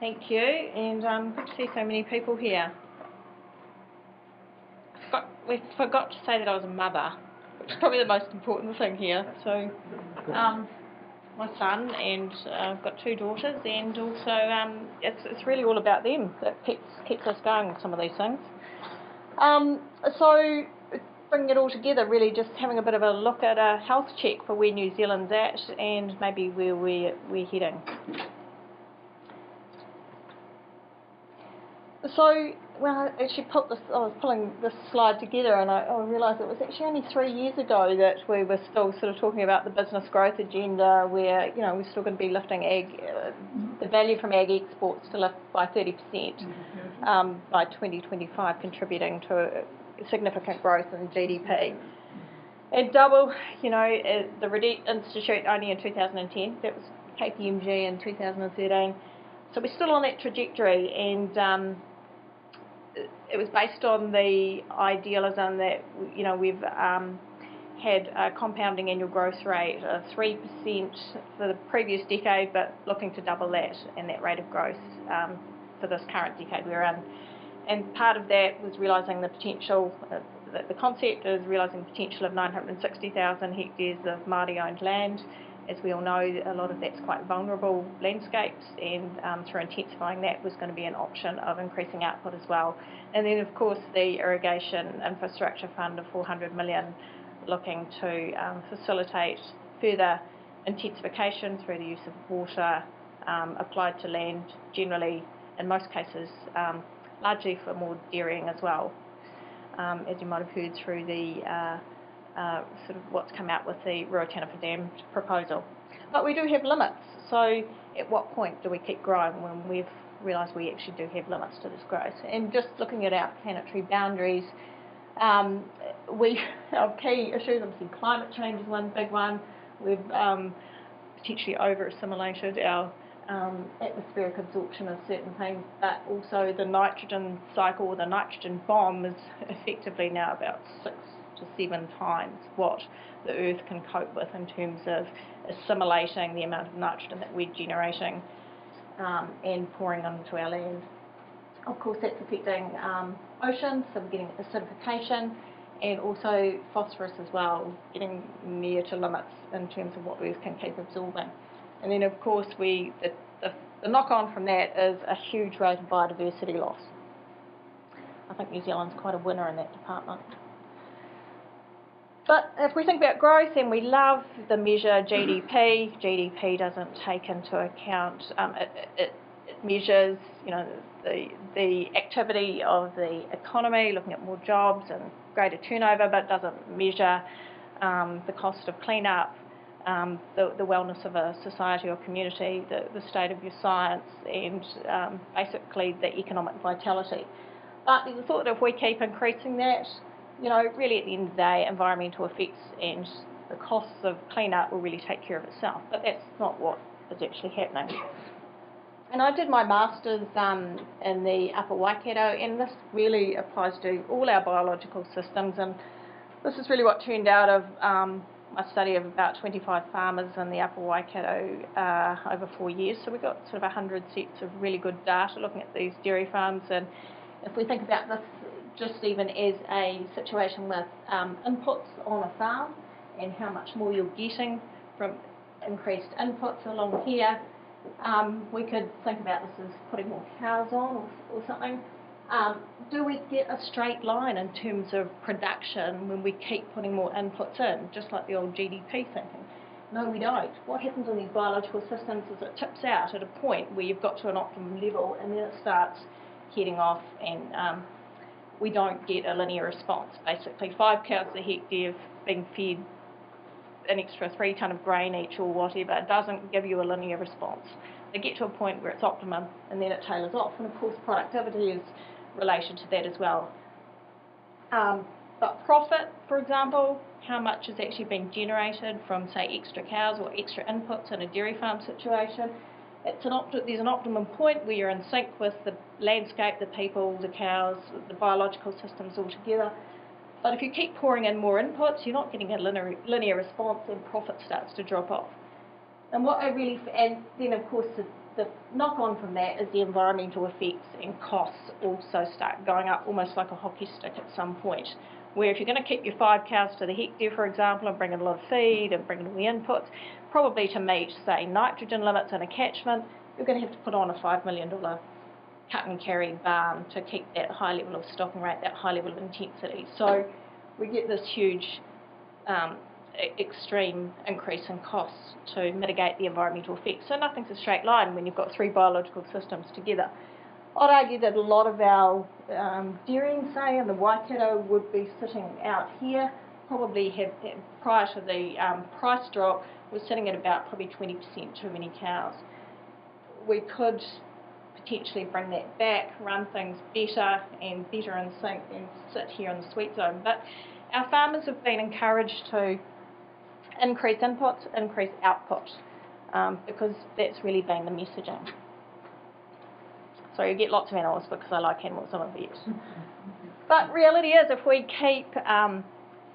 Thank you, and good to see so many people here. We forgot to say that I was a mother, which is probably the most important thing here. So, my son, and I've got 2 daughters, and also it's really all about them that keeps us going with some of these things. So, bringing it all together, really just having a bit of a look at a health check for where New Zealand's at and maybe where we're heading. So, when I actually I was pulling this slide together, and I realised it was actually only 3 years ago that we were still sort of talking about the business growth agenda, where we're still going to be lifting the value from ag exports to lift by 30% by 2025, contributing to a significant growth in GDP. And double, the RETHINK Institute only in 2010. That was KPMG in 2013. So we're still on that trajectory, and it was based on the idealism that we've had a compounding annual growth rate of 3% for the previous decade, but looking to double that and that rate of growth for this current decade we're in. And part of that was realising the potential. The concept is realising the potential of 960,000 hectares of Māori-owned land. As we all know, a lot of that's quite vulnerable landscapes, and through intensifying that was going to be an option of increasing output as well. And then, of course, the Irrigation Infrastructure Fund of 400 million, looking to facilitate further intensification through the use of water applied to land generally, in most cases, largely for more dairying as well, as you might have heard through the sort of what's come out with the Ruataniwha Dam proposal. But we do have limits, so at what point do we keep growing when we've realised we actually do have limits to this growth? And just looking at our planetary boundaries, our key issues, obviously climate change is one big one. We've potentially over-assimilated our atmospheric absorption of certain things, but also the nitrogen cycle, or the nitrogen bomb, is effectively now about 6 to 7 times what the Earth can cope with in terms of assimilating the amount of nitrogen that we're generating and pouring onto our land. Of course, that's affecting oceans, so we're getting acidification, and also phosphorus as well, getting near to limits in terms of what Earth can keep absorbing. And then, of course, the knock-on from that is a huge rate of biodiversity loss. I think New Zealand's quite a winner in that department. But if we think about growth, and we love the measure GDP, GDP doesn't take into account, it measures the activity of the economy, looking at more jobs and greater turnover, but doesn't measure the cost of clean-up, the wellness of a society or community, the state of your science, and basically the economic vitality. But there's a thought that if we keep increasing that, really at the end of the day, environmental effects and the costs of clean-up will really take care of itself. But that's not what is actually happening. And I did my Masters in the Upper Waikato, and this really applies to all our biological systems. And this is really what turned out of a study of about 25 farmers in the Upper Waikato over 4 years. So we got sort of 100 sets of really good data looking at these dairy farms. And if we think about this just even as a situation with inputs on a farm and how much more you're getting from increased inputs along here, we could think about this as putting more cows on or something. Do we get a straight line in terms of production when we keep putting more inputs in, just like the old GDP thinking? No, we don't. What happens in these biological systems is it tips out at a point where you've got to an optimum level, and then it starts heading off, and we don't get a linear response. Basically, 5 cows a hectare being fed an extra 3 tonne of grain each or whatever, it doesn't give you a linear response. They get to a point where it's optimum, and then it tailors off, and of course productivity is related to that as well. But profit, for example, how much is actually being generated from, say, extra cows or extra inputs in a dairy farm situation? There's an optimum point where you're in sync with the landscape, the people, the cows, the biological systems all together. But if you keep pouring in more inputs, you're not getting a linear response, and profit starts to drop off. And then, of course, the knock-on from that is the environmental effects and costs also start going up almost like a hockey stick at some point, where if you're going to keep your 5 cows to the hectare, for example, and bring in a lot of feed and bring in all the inputs, probably to meet, say, nitrogen limits in a catchment, you're going to have to put on a $5 million cut and carry barn to keep that high level of stocking rate, that high level of intensity. So we get this huge extreme increase in costs to mitigate the environmental effects. So nothing's a straight line when you've got 3 biological systems together. I'd argue that a lot of our dairying, say, in the Waikato would be sitting out here, probably have, prior to the price drop, was sitting at about probably 20% too many cows. We could potentially bring that back, run things better and better in sync and sit here in the sweet zone. But our farmers have been encouraged to increase inputs, increase output, because that's really been the messaging. So you get lots of animals because I like animals, I'm a vet. But reality is, if we keep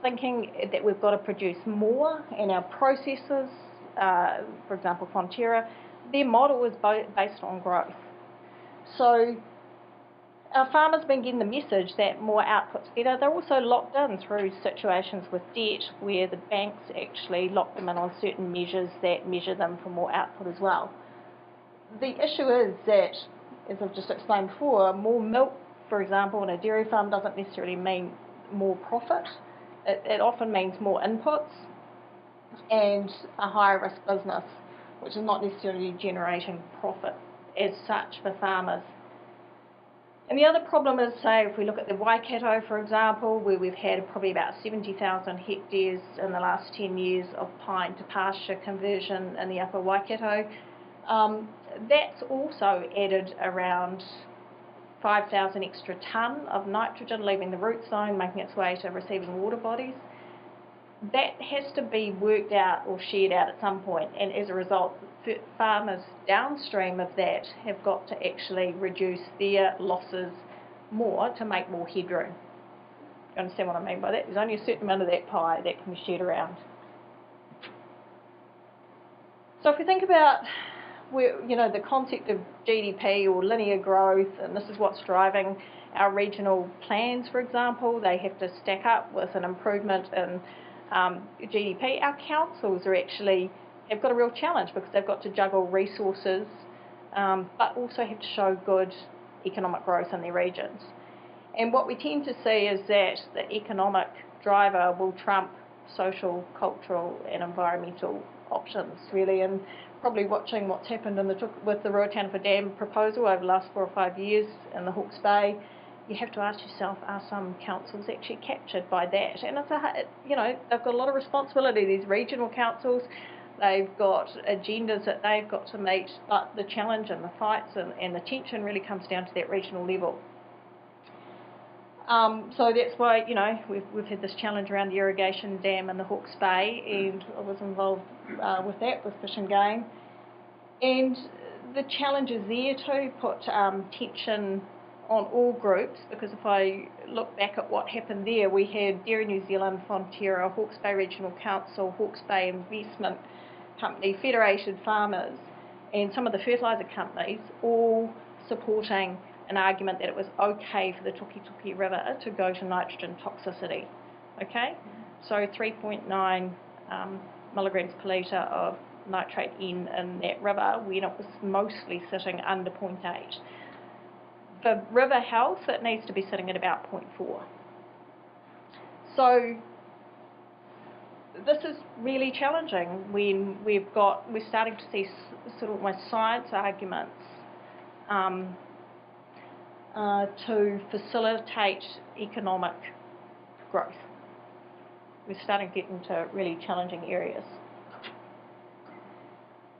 thinking that we've got to produce more in our processes, for example Fonterra, their model is based on growth. So our farmers have been getting the message that more output's better. They're also locked in through situations with debt where the banks actually lock them in on certain measures that measure them for more output as well. The issue is that, as I've just explained before, more milk, for example, in a dairy farm doesn't necessarily mean more profit. It often means more inputs and a higher risk business, which is not necessarily generating profit as such for farmers. And the other problem is, say, if we look at the Waikato, for example, where we've had probably about 70,000 hectares in the last 10 years of pine to pasture conversion in the upper Waikato, that's also added around 5,000 extra tonne of nitrogen leaving the root zone, making its way to receiving water bodies. That has to be worked out or shared out at some point, and as a result, farmers downstream of that have got to actually reduce their losses more to make more headroom. You understand what I mean by that? There's only a certain amount of that pie that can be shared around. So if we think about the concept of GDP or linear growth, and this is what's driving our regional plans, for example, they have to stack up with an improvement in GDP. Our councils have got a real challenge because they've got to juggle resources, but also have to show good economic growth in their regions. And what we tend to see is that the economic driver will trump social, cultural and environmental options, really. And probably watching what's happened with the Ruataniwha Dam proposal over the last 4 or 5 years in the Hawke's Bay, you have to ask yourself, are some councils actually captured by that? And they've got a lot of responsibility, these regional councils. They've got agendas that they've got to meet, but the challenge and the fights and the tension really comes down to that regional level. So that's why, we've had this challenge around the irrigation dam in the Hawke's Bay, and I was involved with that, with Fish and Game. And the challenge is there to put tension on all groups, because if I look back at what happened there, we had Dairy New Zealand, Fonterra, Hawke's Bay Regional Council, Hawke's Bay Investment Company, Federated Farmers, and some of the fertiliser companies all supporting an argument that it was okay for the Tukituki River to go to nitrogen toxicity. Okay? So 3.9 milligrams per litre of nitrate N in that river when it was mostly sitting under 0.8. For river health, it needs to be sitting at about 0.4. So this is really challenging when we're starting to see sort of almost science arguments to facilitate economic growth. We're starting to get into really challenging areas.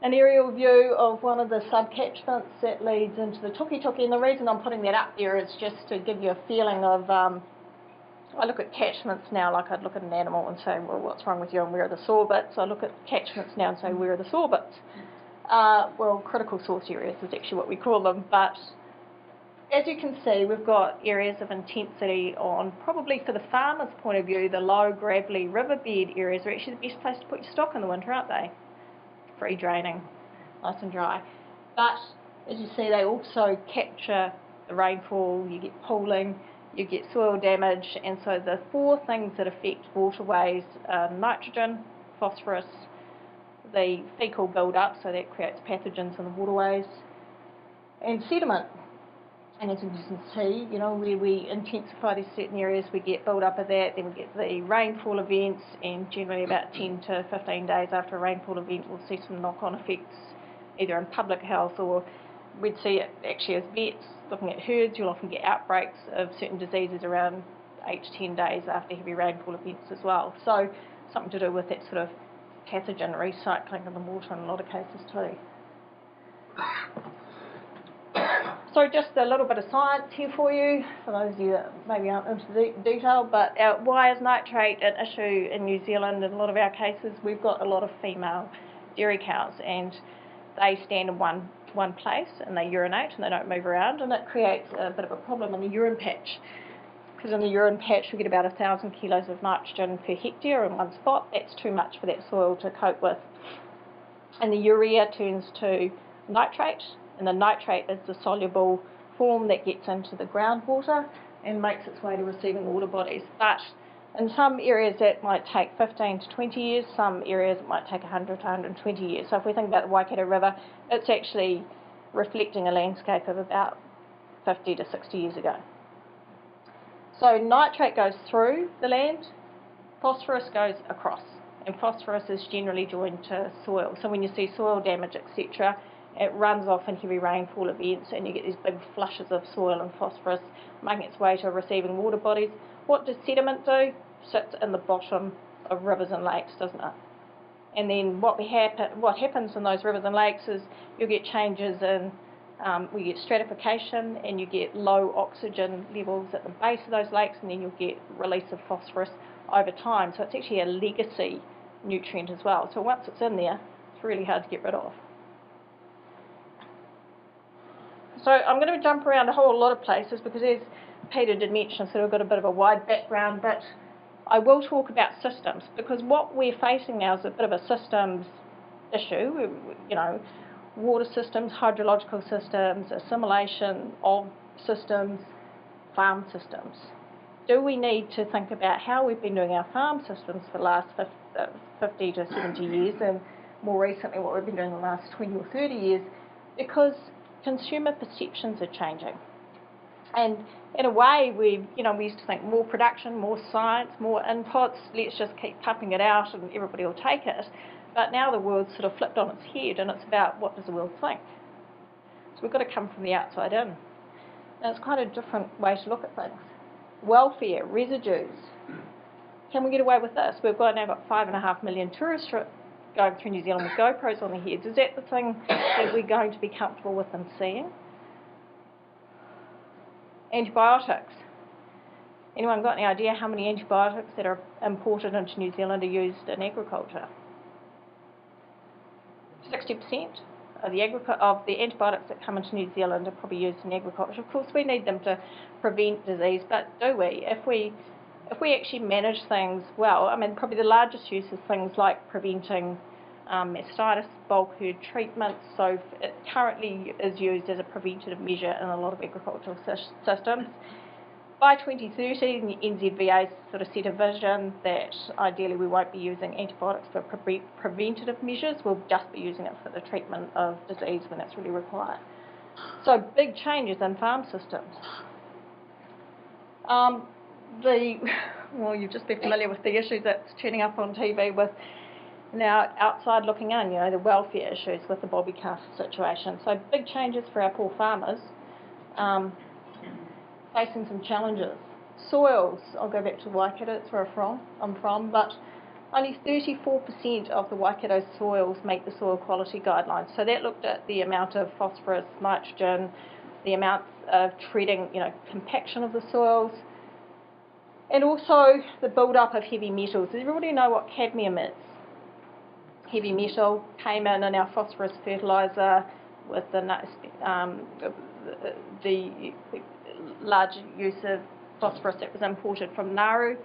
An aerial view of one of the subcatchments that leads into the Tukituki, and the reason I'm putting that up there is just to give you a feeling of, I look at catchments now like I'd look at an animal and say, well, what's wrong with you and where are the sorbits? I look at catchments now and say, where are the sorbits? Well, critical source areas is actually what we call them, but as you can see, we've got areas of intensity on, probably for the farmer's point of view, the low, gravelly riverbed areas are actually the best place to put your stock in the winter, aren't they? Free draining, nice and dry. But As you see, they also capture the rainfall, you get pooling, you get soil damage, and so the 4 things that affect waterways are nitrogen, phosphorus, the fecal build-up, so that creates pathogens in the waterways, and sediment. And as you can see, you know, where we intensify these certain areas, we get build-up of that, then we get the rainfall events, and generally about 10 to 15 days after a rainfall event, we'll see some knock-on effects, either in public health, or we'd see it actually as vets looking at herds. You'll often get outbreaks of certain diseases around 8 to 10 days after heavy rainfall events as well. So something to do with that sort of pathogen recycling in the water in a lot of cases too. So just a little bit of science here for you, for those of you that maybe aren't into the detail, but why is nitrate an issue in New Zealand? In a lot of our cases, we've got a lot of female dairy cows, and they stand in one place and they urinate and they don't move around, and it creates a bit of a problem in the urine patch, because in the urine patch we get about 1,000 kilos of nitrogen per hectare in one spot. That's too much for that soil to cope with, and the urea turns to nitrate, and the nitrate is the soluble form that gets into the groundwater and makes its way to receiving water bodies. But in some areas that might take 15 to 20 years, some areas it might take 100 to 120 years. So if we think about the Waikato River, it's actually reflecting a landscape of about 50 to 60 years ago. So nitrate goes through the land, phosphorus goes across, and phosphorus is generally joined to soil. So when you see soil damage, etc., it runs off in heavy rainfall events, and you get these big flushes of soil and phosphorus making its way to receiving water bodies. What does sediment do? Sits in the bottom of rivers and lakes, doesn't it? And then what happens in those rivers and lakes is you'll get changes in, we get stratification, and you get low oxygen levels at the base of those lakes, and then you'll get release of phosphorus over time. So it's actually a legacy nutrient as well. So once it's in there, it's really hard to get rid of. So I'm going to jump around a whole lot of places because, as Peter did mention, so I've got a bit of a wide background, but I will talk about systems, because what we're facing now is a bit of a systems issue. You know, water systems, hydrological systems, assimilation of systems, farm systems. Do we need to think about how we've been doing our farm systems for the last 50 to 70 years, and more recently what we've been doing the last 20 or 30 years, because consumer perceptions are changing. And in a way, we used to think more production, more science, more inputs, let's just keep pumping it out and everybody will take it. But now the world's sort of flipped on its head, and it's about what does the world think. So we've got to come from the outside in. And it's quite a different way to look at things. Welfare, residues. Can we get away with this? We've now got 5.5 million tourists going through New Zealand with GoPros on their heads. Is that the thing that we're going to be comfortable with them seeing? Antibiotics. Anyone got any idea how many antibiotics that are imported into New Zealand are used in agriculture? 60% of the antibiotics that come into New Zealand are probably used in agriculture. Of course, we need them to prevent disease, but do we? If we actually manage things well, I mean, probably the largest use is things like preventing mastitis, bulk herd treatments. So it currently is used as a preventative measure in a lot of agricultural systems. By 2030, the NZBA sort of set a vision that ideally we won't be using antibiotics for preventative measures. We'll just be using it for the treatment of disease when it's really required. So big changes in farm systems. Well, you've just been familiar with the issues that's turning up on TV with now outside looking in, you know, the welfare issues with the bobby calf situation. So big changes for our poor farmers, facing some challenges. Soils, I'll go back to Waikato, that's where I'm from, but only 34% of the Waikato soils meet the soil quality guidelines. So that looked at the amount of phosphorus, nitrogen, the amount of treating, you know, compaction of the soils, and also the build-up of heavy metals. Does everybody know what cadmium is? Heavy metal came in our phosphorus fertiliser with the large use of phosphorus that was imported from Nauru.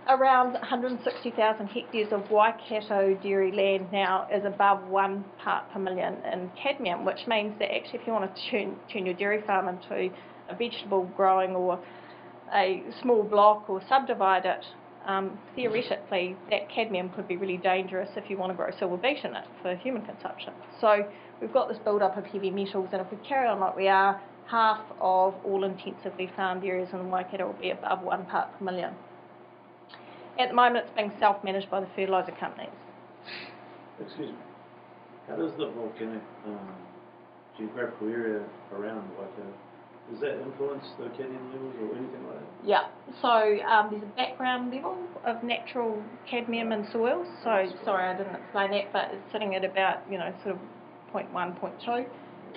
around 160,000 hectares of Waikato dairy land now is above 1 part per million in cadmium, which means that actually if you want to turn your dairy farm into a vegetable growing or a small block or subdivide it, theoretically that cadmium could be really dangerous if you want to grow silver beet in it for human consumption. So we've got this build-up of heavy metals, and if we carry on like we are, half of all intensively farmed areas in the Waikato will be above 1 part per million. At the moment, it's being self-managed by the fertiliser companies. Excuse me. How does the volcanic geographical area around Waikato, does that influence the cadmium levels or anything like that? Yeah. So there's a background level of natural cadmium in soils. So sorry, I didn't explain that, but it's sitting at about sort of 0.1, 0.2.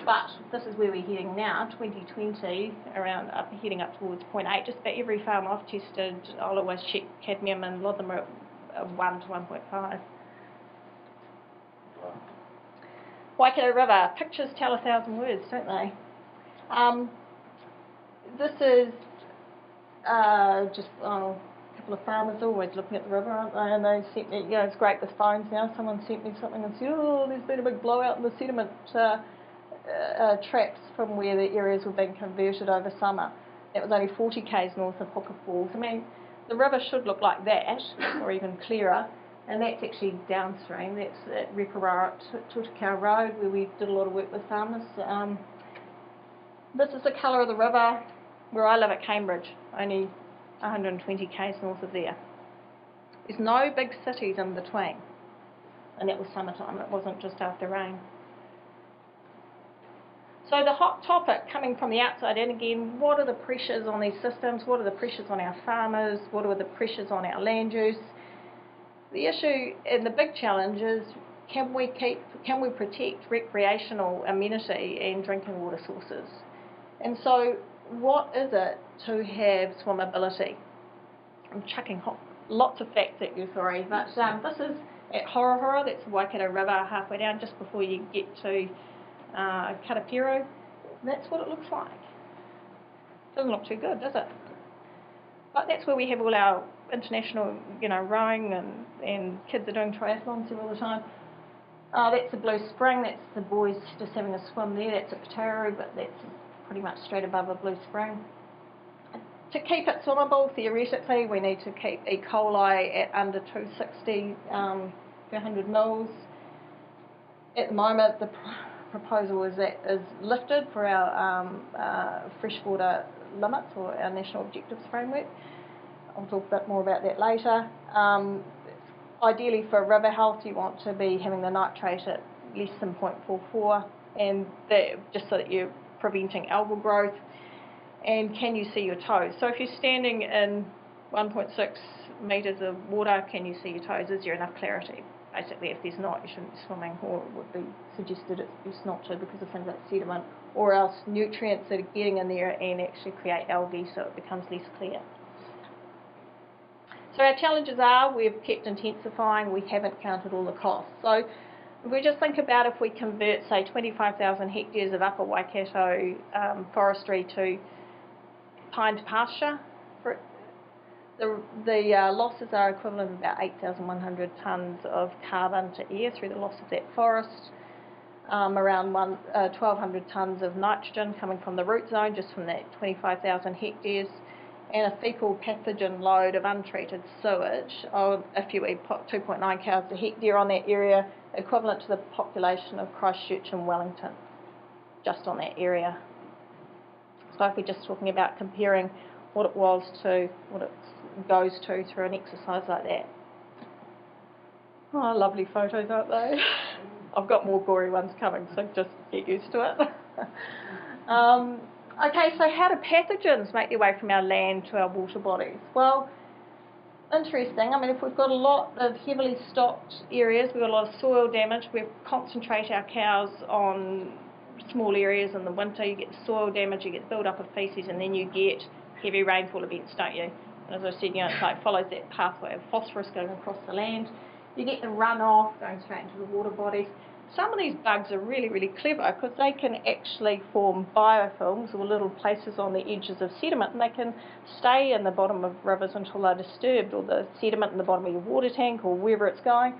But this is where we're heading now, 2020, around heading up towards 0.8. Just about every farm I've tested, I'll always check cadmium, and a lot of them are at 1 to 1.5. Wow. Waikato River, pictures tell 1,000 words, don't they? This is just a couple of farmers always looking at the river, aren't they? And they sent me, it's great with phones now. Someone sent me something and said, oh, there's been a big blowout in the sediment traps from where the areas were being converted over summer. That was only 40 k's north of Hooker Falls. I mean, the river should look like that, or even clearer, and that's actually downstream. That's at Recreational Tutakau Road, where we did a lot of work with farmers. This is the colour of the river where I live at Cambridge, only 120 k's north of there. There's no big cities in between, and that was summertime, it wasn't just after rain. So the hot topic coming from the outside in again, what are the pressures on these systems? What are the pressures on our farmers? What are the pressures on our land use? The issue and the big challenge is, can we protect recreational amenity and drinking water sources? And so what is it to have swimmability? I'm chucking lots of facts at you, sorry, but this is at Horohoro, that's the Waikato River, halfway down just before you get to Karapiro. That's what it looks like. Doesn't look too good, does it? But that's where we have all our international, rowing and kids are doing triathlons here all the time. That's the Blue Spring. That's the boys just having a swim there. That's at Pathogens, but that's pretty much straight above a Blue Spring. To keep it swimmable, theoretically, we need to keep E. coli at under 260 per 100 mils. At the moment, the proposal is lifted for our freshwater limits, or our national objectives framework. I'll talk a bit more about that later. Ideally for river health, you want to be having the nitrate at less than 0.44, and just so that you're preventing algal growth. And can you see your toes? So if you're standing in 1.6 metres of water, can you see your toes? Is there enough clarity? Basically, if there's not, you shouldn't be swimming, or it would be suggested it's best not to because of things like sediment, or else nutrients that are getting in there and actually create algae, so it becomes less clear. So our challenges are, we've kept intensifying, we haven't counted all the costs. So if we just think about if we convert, say, 25,000 hectares of upper Waikato forestry to pine to pasture, the losses are equivalent of about 8,100 tonnes of carbon to air through the loss of that forest, around 1,200 tonnes of nitrogen coming from the root zone, just from that 25,000 hectares, and a faecal pathogen load of untreated sewage of, if you put 2.9 cows a hectare on that area, equivalent to the population of Christchurch and Wellington, just on that area. So if we're just talking about comparing what it was to what it goes to through an exercise like that. Oh, lovely photos, aren't they? I've got more gory ones coming, so just get used to it. Okay, so how do pathogens make their way from our land to our water bodies? Well, interesting. I mean, if we've got a lot of heavily stocked areas, we've got a lot of soil damage, we concentrate our cows on small areas in the winter, you get soil damage, you get build up of feces, and then you get heavy rainfall events, don't you? And as I said, it's like follows that pathway of phosphorus going across the land. You get the runoff going straight into the water bodies. some of these bugs are really, really clever because they can actually form biofilms or little places on the edges of sediment, and they can stay in the bottom of rivers until they're disturbed, or the sediment in the bottom of your water tank or wherever it's going,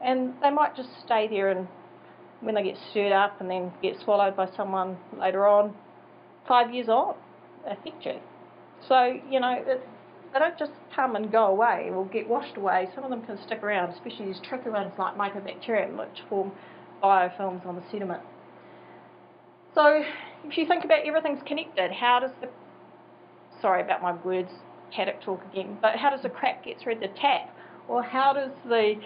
and they might just stay there, and when they get stirred up and then get swallowed by someone later on, 5 years on, affect you. So, you know, they don't just come and go away or get washed away. Some of them can stick around, especially these tricky ones like mycobacterium, which form biofilms on the sediment. So if you think about everything's connected, how does the, sorry about my words, paddock talk again, but how does the crap get through the tap? Or how does the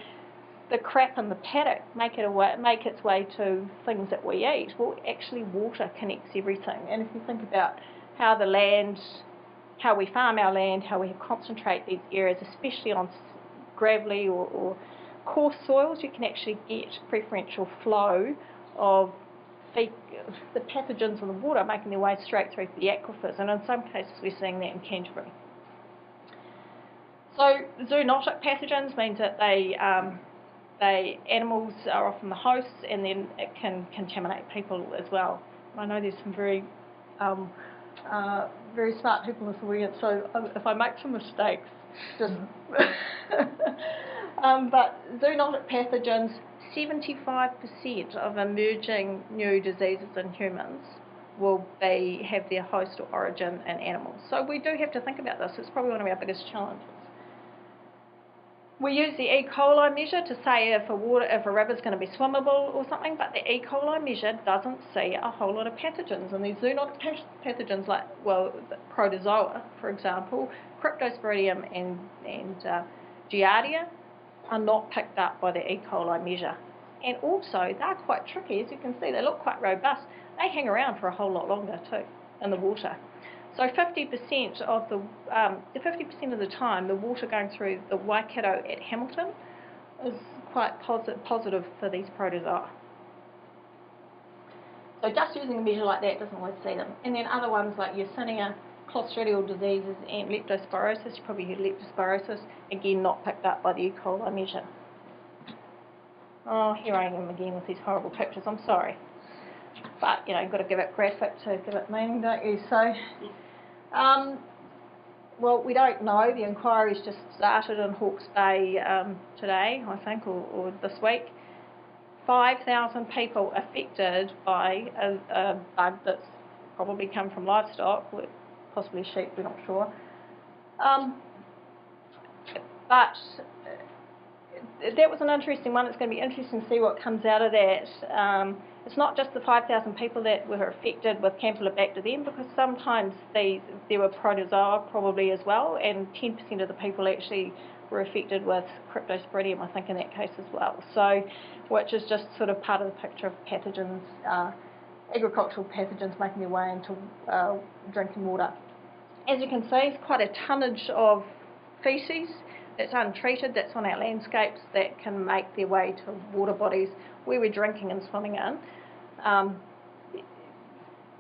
crap in the paddock make its way to things that we eat? Well, actually water connects everything. And if you think about how the land, how we farm our land, how we concentrate these areas, especially on gravelly or coarse soils, you can actually get preferential flow of the pathogens in the water making their way straight through the aquifers, and in some cases we're seeing that in Canterbury. So zoonotic pathogens means that animals are often the hosts, and then it can contaminate people as well. I know there's some very smart people in this audience, so if I make some mistakes, just but zoonotic pathogens, 75% of emerging new diseases in humans will have their host or origin in animals. So we do have to think about this. It's probably one of our biggest challenges. We use the E. coli measure to say if a river's going to be swimmable or something, but the E. coli measure doesn't see a whole lot of pathogens. And these zoonotic pathogens like, well, the protozoa, for example, Cryptosporidium and Giardia, are not picked up by the E. coli measure. And also, they're quite tricky. As you can see, they look quite robust. They hang around for a whole lot longer too in the water. So 50% of the time, the water going through the Waikato at Hamilton is quite positive for these protozoa. So just using a measure like that doesn't always see them. And then other ones like Yersinia, Clostridial diseases, and leptospirosis. You probably heard leptospirosis, again not picked up by the E. coli measure. Oh, here I am again with these horrible pictures. I'm sorry. But, you know, you've got to give it graphic to give it meaning, don't you? So, well, we don't know. The inquiry's just started in Hawke's Bay today, I think, or this week. 5,000 people affected by a bug that's probably come from livestock, possibly sheep, we're not sure. But that was an interesting one. It's going to be interesting to see what comes out of that. It's not just the 5,000 people that were affected with Campylobacter then, because sometimes there were protozoa probably as well, and 10% of the people actually were affected with Cryptosporidium, I think, in that case as well. So, which is just sort of part of the picture of pathogens, agricultural pathogens making their way into drinking water. As you can see, it's quite a tonnage of feces that's untreated, that's on our landscapes, that can make their way to water bodies where we're drinking and swimming in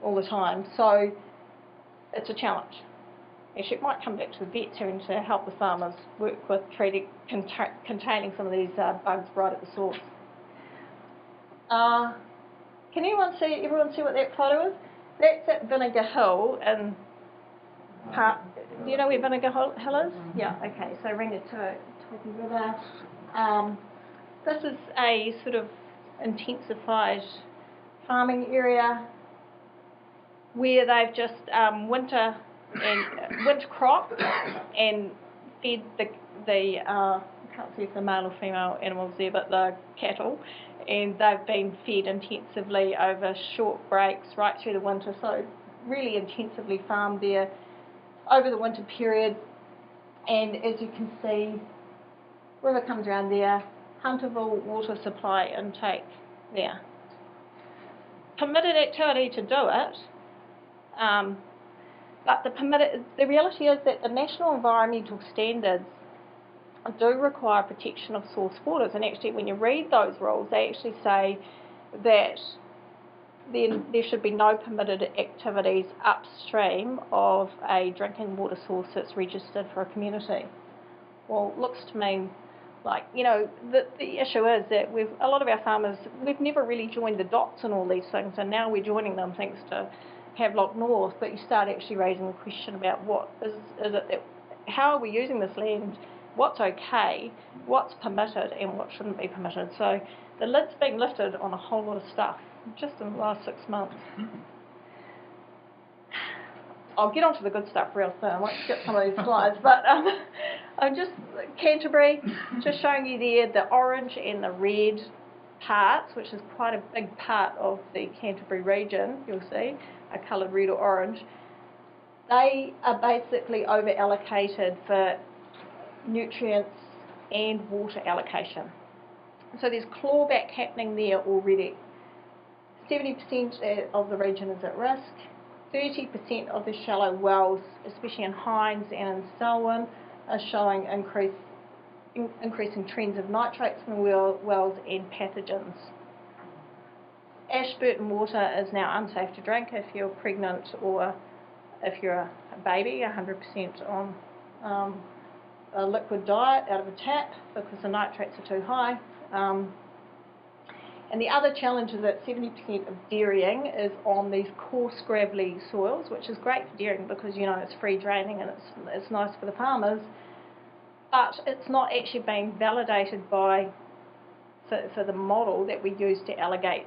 all the time. So it's a challenge. Actually, it might come back to the vets having to help the farmers work with containing some of these bugs right at the source. Can everyone see what that photo is? That's at Vinegar Hill in do you know where Vinegar Hill is? Yeah, okay, so Rangitoto River. This is a sort of intensified farming area where they've just winter crop and fed the I can't see if the male or female animals there, but the cattle, and they've been fed intensively over short breaks right through the winter, so really intensively farmed there over the winter period. And as you can see, river comes around there, Hunterville water supply intake there. Permitted activity to do it, but the reality is that the national environmental standards do require protection of source waters, and actually when you read those rules, they actually say that then there should be no permitted activities upstream of a drinking water source that's registered for a community. Well, it looks to me Like, you know, the issue is that a lot of our farmers, we've never really joined the dots in all these things, and now we're joining them thanks to Havelock North. But you start actually raising the question about what is it that, how are we using this land, what's okay, what's permitted, and what shouldn't be permitted. So the lid's being lifted on a whole lot of stuff just in the last 6 months. I'll get on to the good stuff real soon. I won't skip some of these slides, but I'm just Canterbury, just showing you there the orange and the red parts, which is quite a big part of the Canterbury region. You'll see are coloured red or orange. They are basically over allocated for nutrients and water allocation. So there's clawback happening there already. 70% of the region is at risk. 30% of the shallow wells, especially in Hinds and in Selwyn, are showing increasing trends of nitrates in the wells and pathogens. Ashburton water is now unsafe to drink if you're pregnant or if you're a baby, 100% on a liquid diet out of a tap because the nitrates are too high. And the other challenge is that 70% of dairying is on these coarse gravelly soils, which is great for dairying because, you know, it's free draining and it's nice for the farmers, but it's not actually being validated by for the model that we use to allocate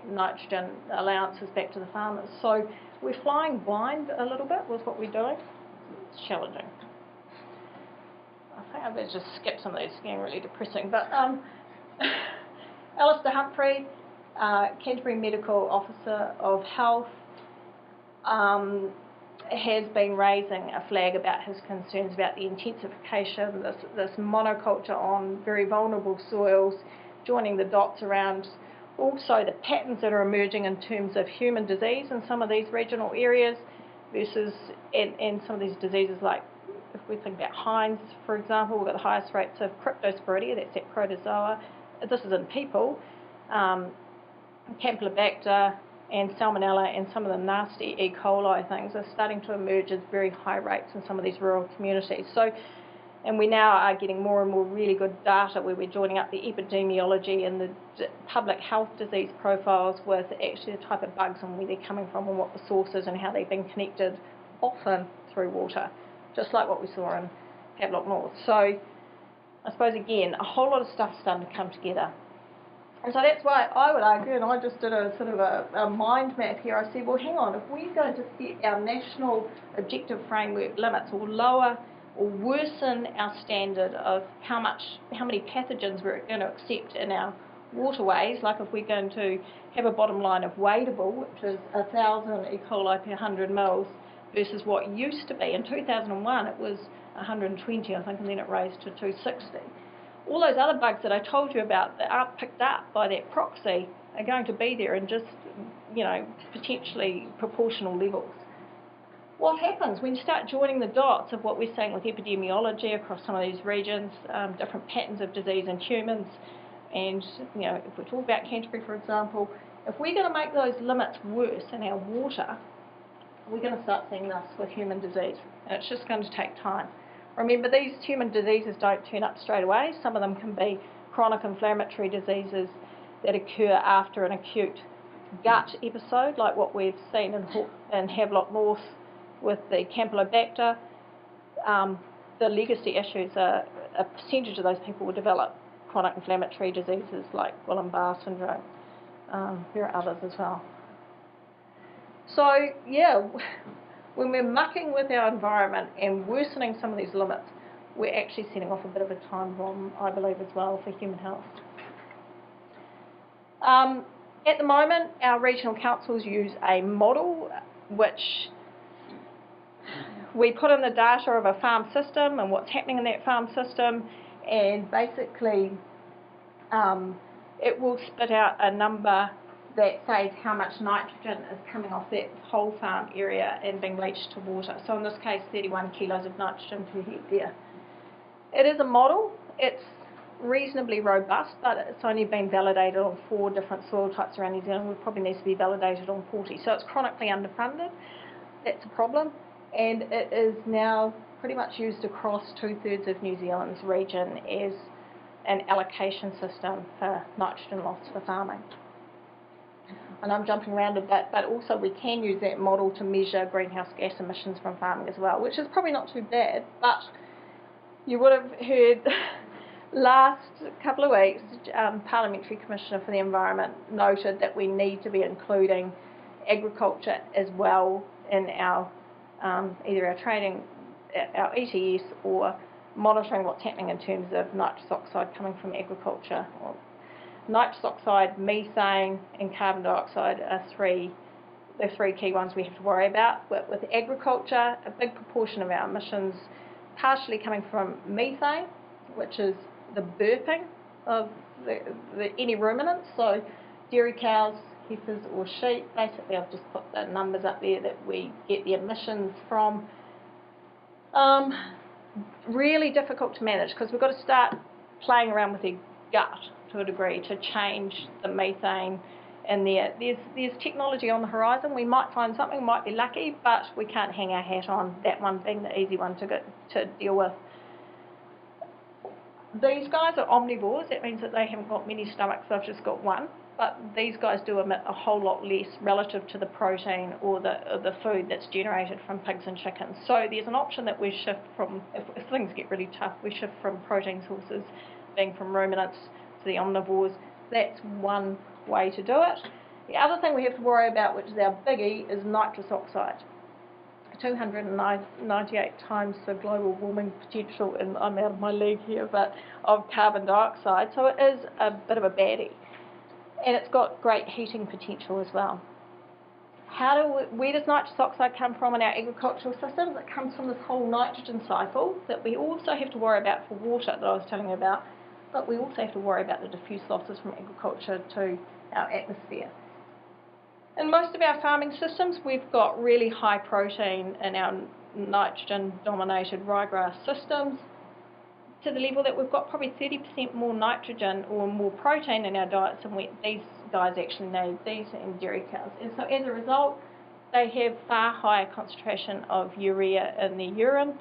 nitrogen allowances back to the farmers. So we're flying blind a little bit with what we're doing. It's challenging. I think I better just skip some of these, it's getting really depressing. But Alistair Humphrey, Canterbury Medical Officer of Health, has been raising a flag about his concerns about the intensification, this monoculture on very vulnerable soils, joining the dots around also the patterns that are emerging in terms of human disease in some of these regional areas versus in some of these diseases, like if we think about Hinds, for example, we've got the highest rates of cryptosporidia, that's that protozoa. This is in people, Campylobacter and Salmonella and some of the nasty E. coli things are starting to emerge as very high rates in some of these rural communities. So, and we now are getting more and more really good data where we're joining up the epidemiology and the public health disease profiles with actually the type of bugs and where they're coming from and what the source is and how they've been connected, often through water, just like what we saw in Havelock North. So I suppose, again, a whole lot of stuff starting to come together. And so that's why I would argue, and I just did a sort of a mind map here, I said, well, hang on, if we're going to set our national objective framework limits or lower or worsen our standard of how many pathogens we're going to accept in our waterways, like if we're going to have a bottom line of weightable, which is 1,000 E. coli per 100 mils, versus what used to be. In 2001, it was 120, I think, and then it raised to 260. All those other bugs that I told you about that aren't picked up by that proxy are going to be there in just, you know, potentially proportional levels. What happens when you start joining the dots of what we're seeing with epidemiology across some of these regions, different patterns of disease in humans, and, you know, if we talk about Canterbury, for example, if we're going to make those limits worse in our water, we're going to start seeing this with human disease, and it's just going to take time. Remember, these human diseases don't turn up straight away. Some of them can be chronic inflammatory diseases that occur after an acute gut episode, like what we've seen in Havelock North with the Campylobacter. The legacy issues are a percentage of those people will develop chronic inflammatory diseases like Guillain-Barré syndrome. There are others as well. So, yeah, when we're mucking with our environment and worsening some of these limits, we're actually setting off a bit of a time bomb, I believe, as well for human health. At the moment, our regional councils use a model which we put in the data of a farm system and what's happening in that farm system, and basically it will spit out a number that says how much nitrogen is coming off that whole farm area and being leached to water. So in this case, 31 kilos of nitrogen per hectare. It is a model. It's reasonably robust, but it's only been validated on 4 different soil types around New Zealand. It probably needs to be validated on 40. So it's chronically underfunded. That's a problem. And it is now pretty much used across 2/3 of New Zealand's region as an allocation system for nitrogen loss for farming. And I'm jumping around a bit, but also we can use that model to measure greenhouse gas emissions from farming as well, which is probably not too bad, but you would have heard last couple of weeks, Parliamentary Commissioner for the Environment noted that we need to be including agriculture as well in our either our trading, our ETS, or monitoring what's happening in terms of nitrous oxide coming from agriculture. Well, nitrous oxide, methane and carbon dioxide are the three key ones we have to worry about. But with agriculture, a big proportion of our emissions partially coming from methane, which is the burping of any ruminants, so dairy cows, heifers or sheep. Basically I've just put the numbers up there that we get the emissions from. Really difficult to manage because we've got to start playing around with their gut to a degree to change the methane in there. There's technology on the horizon. We might find something, might be lucky, but we can't hang our hat on that one being the easy one to deal with. These guys are omnivores. That means that they haven't got many stomachs, they've just got one. But these guys do emit a whole lot less relative to the protein or the food that's generated from pigs and chickens. So there's an option that we shift from, if things get really tough, we shift from protein sources, being from ruminants, to the omnivores. That's one way to do it. The other thing we have to worry about, which is our biggie, is nitrous oxide. 298 times the global warming potential, and I'm out of my league here, but of carbon dioxide. So it is a bit of a baddie. And it's got great heating potential as well. Where does nitrous oxide come from in our agricultural systems? It comes from this whole nitrogen cycle that we also have to worry about for water that I was telling you about, but we also have to worry about the diffuse losses from agriculture to our atmosphere. In most of our farming systems, we've got really high protein in our nitrogen-dominated ryegrass systems, to the level that we've got probably 30% more nitrogen or more protein in our diets than these guys actually need, these and dairy cows. And so as a result, they have far higher concentration of urea in their urine,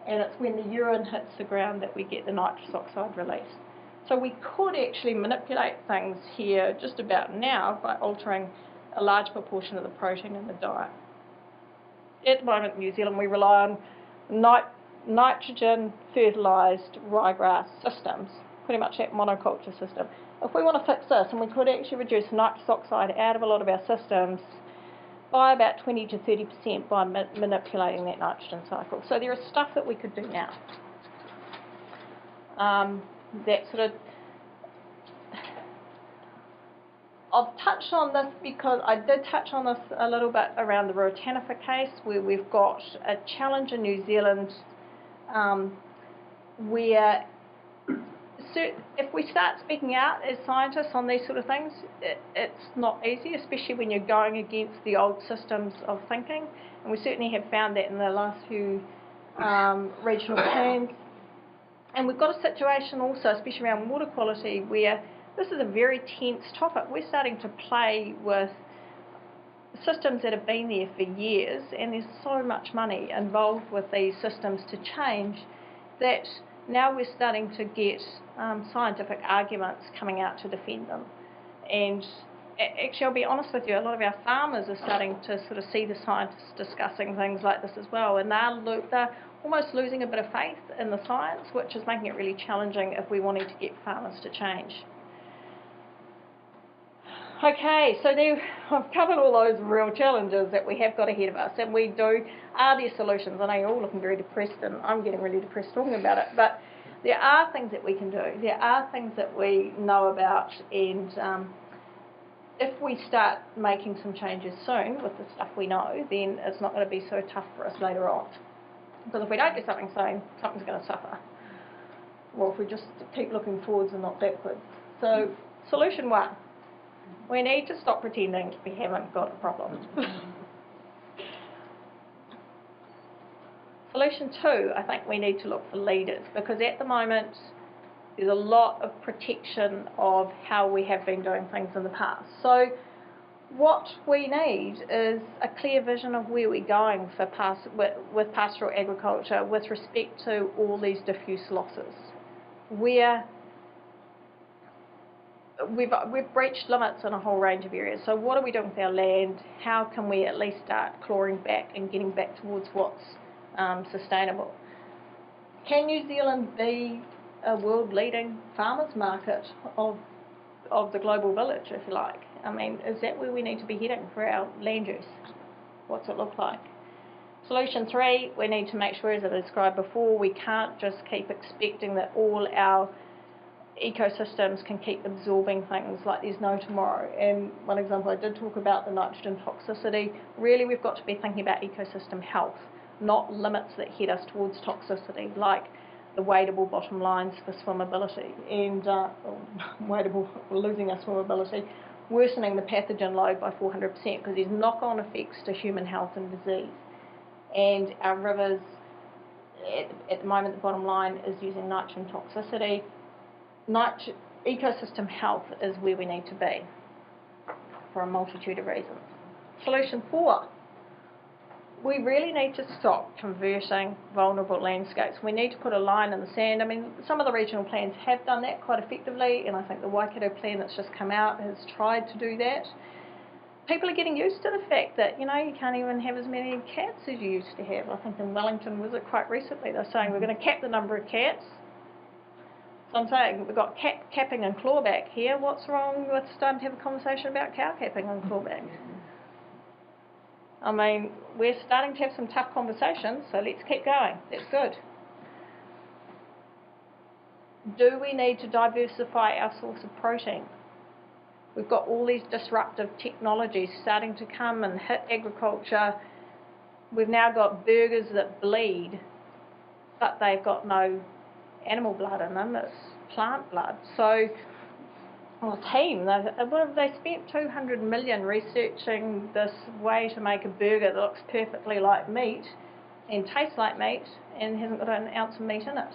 and it's when the urine hits the ground that we get the nitrous oxide release. So we could actually manipulate things here just about now by altering a large proportion of the protein in the diet. At the moment in New Zealand, we rely on nitrogen fertilised ryegrass systems, pretty much that monoculture system. If we want to fix this, and we could actually reduce nitrous oxide out of a lot of our systems by about 20 to 30% by manipulating that nitrogen cycle. So there is stuff that we could do now. I've touched on this because I did touch on this a little bit around the RETHINK case, where we've got a challenge in New Zealand where if we start speaking out as scientists on these sort of things, it's not easy, especially when you're going against the old systems of thinking. And we certainly have found that in the last few regional plans. And we've got a situation also, especially around water quality, where this is a very tense topic. We're starting to play with systems that have been there for years, and there's so much money involved with these systems to change that now we're starting to get scientific arguments coming out to defend them. And actually, I'll be honest with you, a lot of our farmers are starting to sort of see the scientists discussing things like this as well, and they're almost losing a bit of faith in the science, which is making it really challenging if we wanted to get farmers to change. Okay, so there, I've covered all those real challenges that we have got ahead of us, and are there solutions? I know you're all looking very depressed, and I'm getting really depressed talking about it, but there are things that we can do. There are things that we know about, and if we start making some changes soon with the stuff we know, then it's not going to be so tough for us later on. Because if we don't do something soon, something's going to suffer. Or if we just keep looking forwards and not backwards. So, solution one. We need to stop pretending we haven't got a problem. Solution two, I think we need to look for leaders, because at the moment there's a lot of protection of how we have been doing things in the past. So what we need is a clear vision of where we're going for with pastoral agriculture with respect to all these diffuse losses. Where we've breached limits in a whole range of areas. So what are we doing with our land? How can we at least start clawing back and getting back towards what's sustainable? Can New Zealand be a world-leading farmers market of the global village, if you like? I mean, is that where we need to be heading for our land use? What's it look like? Solution 3, we need to make sure, as I described before, we can't just keep expecting that all our ecosystems can keep absorbing things like there's no tomorrow. And one example, I did talk about the nitrogen toxicity. Really, we've got to be thinking about ecosystem health, not limits that head us towards toxicity, like the weightable bottom lines for swimmability and losing our swimmability, worsening the pathogen load by 400% because there's knock-on effects to human health and disease. And our rivers, at the moment, the bottom line is using nitrogen toxicity. Ecosystem health is where we need to be for a multitude of reasons. Solution 4, we really need to stop converting vulnerable landscapes. We need to put a line in the sand. I mean, some of the regional plans have done that quite effectively, and I think the Waikato plan that's just come out has tried to do that. People are getting used to the fact that, you know, you can't even have as many cats as you used to have. I think in Wellington, was it quite recently, they were saying we're going to cap the number of cats. So I'm saying we've got capping and clawback here. What's wrong with starting to have a conversation about cow capping and clawback? I mean, we're starting to have some tough conversations, so let's keep going. That's good. Do we need to diversify our source of protein? We've got all these disruptive technologies starting to come and hit agriculture. We've now got burgers that bleed, but they've got no animal blood in them, it's plant blood. So, well, team, they spent 200 million researching this way to make a burger that looks perfectly like meat and tastes like meat and hasn't got an ounce of meat in it.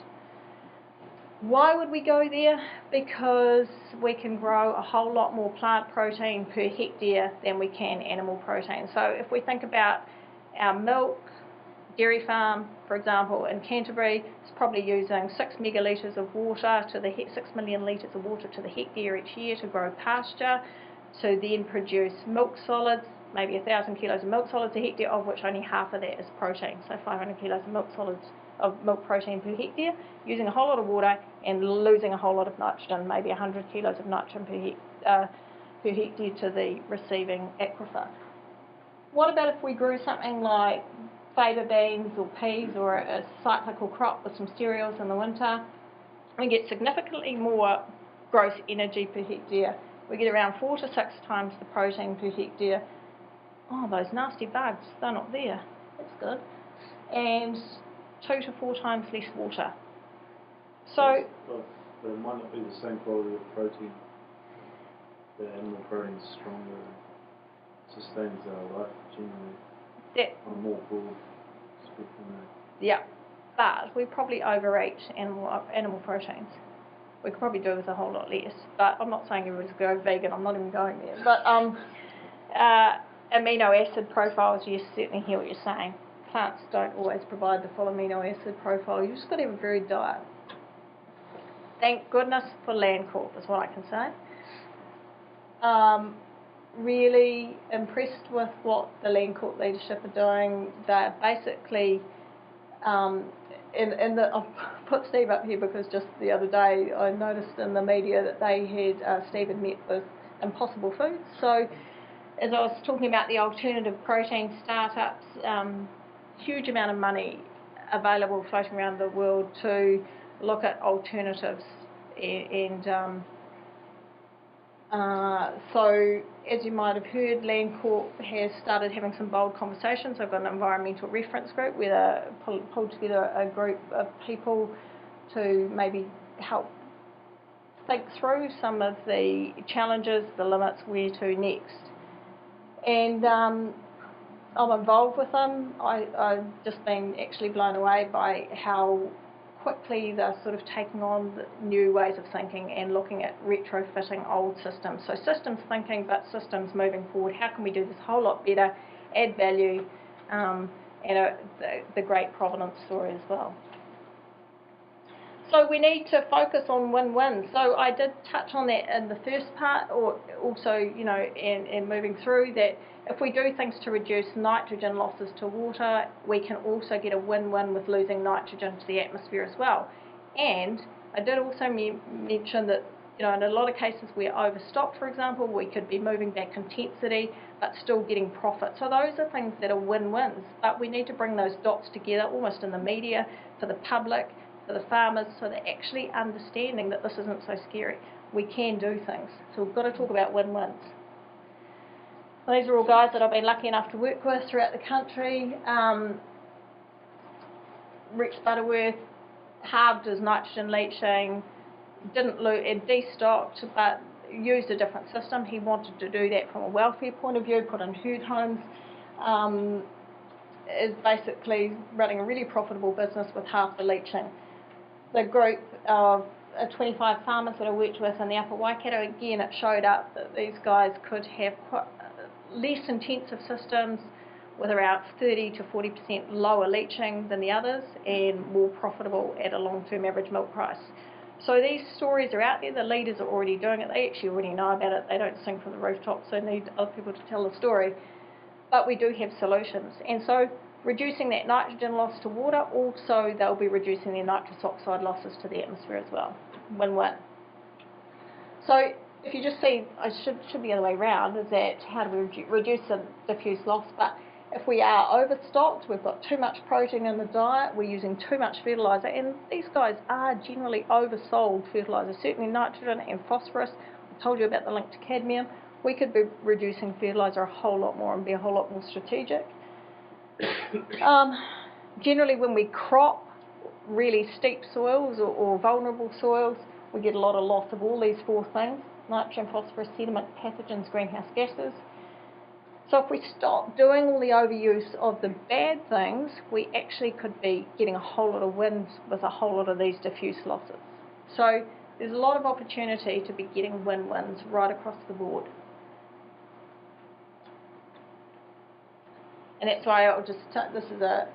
Why would we go there? Because we can grow a whole lot more plant protein per hectare than we can animal protein. So if we think about our milk dairy farm, for example, in Canterbury, is probably using 6 megalitres of water to the 6 million litres of water to the hectare each year to grow pasture, to then produce milk solids, maybe 1,000 kilos of milk solids a hectare, of which only half of that is protein, so 500 kilos of milk solids of milk protein per hectare, using a whole lot of water and losing a whole lot of nitrogen, maybe 100 kilos of nitrogen per hectare to the receiving aquifer. What about if we grew something like fava beans or peas or a cyclical crop with some cereals in the winter? We get significantly more gross energy per hectare. We get around 4 to 6 times the protein per hectare. Oh, those nasty bugs, they're not there. That's good. And 2 to 4 times less water. So, but it might not be the same quality of protein. The animal protein is stronger and sustains our life generally on a more broad spectrum. Yeah, but we probably overeat animal proteins. We could probably do with a whole lot less. But I'm not saying everybody's go vegan. I'm not even going there. But amino acid profiles, yes, certainly hear what you're saying. Plants don't always provide the full amino acid profile. You've just got to have a varied diet. Thank goodness for Landcorp is what I can say. Really impressed with what the Landcorp leadership are doing. They're basically, I've put Steve up here because just the other day I noticed in the media that Steve had met with Impossible Foods. So as I was talking about the alternative protein startups, huge amount of money available floating around the world to look at alternatives, and so as you might have heard, Landcorp has started having some bold conversations. I've got an environmental reference group where they pulled together a group of people to maybe help think through some of the challenges, the limits, where to next. And I'm involved with them. I've just been actually blown away by how quickly they're sort of taking on new ways of thinking and looking at retrofitting old systems. So systems thinking, but systems moving forward. How can we do this a whole lot better, add value, and the great provenance story as well. So we need to focus on win-win. So I did touch on that in the first part, or also, you know, in moving through that if we do things to reduce nitrogen losses to water, we can also get a win-win with losing nitrogen to the atmosphere as well. And I did also mention that, you know, in a lot of cases we're overstocked, for example, we could be moving back intensity but still getting profit. So those are things that are win-wins, but we need to bring those dots together almost in the media, for the public, for the farmers, so they're actually understanding that this isn't so scary. We can do things. So we've got to talk about win-wins. These are all guys that I've been lucky enough to work with throughout the country. Rex Butterworth halved his nitrogen leaching, didn't lose, it destocked, but used a different system. He wanted to do that from a welfare point of view, put in herd homes. Is basically running a really profitable business with half the leaching. The group of 25 farmers that I worked with in the Upper Waikato, again, it showed up that these guys could have less intensive systems with around 30 to 40% lower leaching than the others and more profitable at a long-term average milk price. So these stories are out there, the leaders are already doing it, they actually already know about it, they don't sing from the rooftops, they need other people to tell the story. But we do have solutions, and so reducing that nitrogen loss to water, also they'll be reducing their nitrous oxide losses to the atmosphere as well. Win-win. So if you just see, I should be the other way around, is that how do we reduce the diffuse loss? But if we are overstocked, we've got too much protein in the diet, we're using too much fertiliser, and these guys are generally oversold fertiliser, certainly nitrogen and phosphorus. I told you about the link to cadmium. We could be reducing fertiliser a whole lot more and be a whole lot more strategic. Generally when we crop really steep soils or vulnerable soils, we get a lot of loss of all these four things: nitrogen, phosphorus, sediment, pathogens, greenhouse gases. So if we stop doing all the overuse of the bad things, we actually could be getting a whole lot of wins with a whole lot of these diffuse losses. So there's a lot of opportunity to be getting win-wins right across the board. And that's why I'll just, this is a,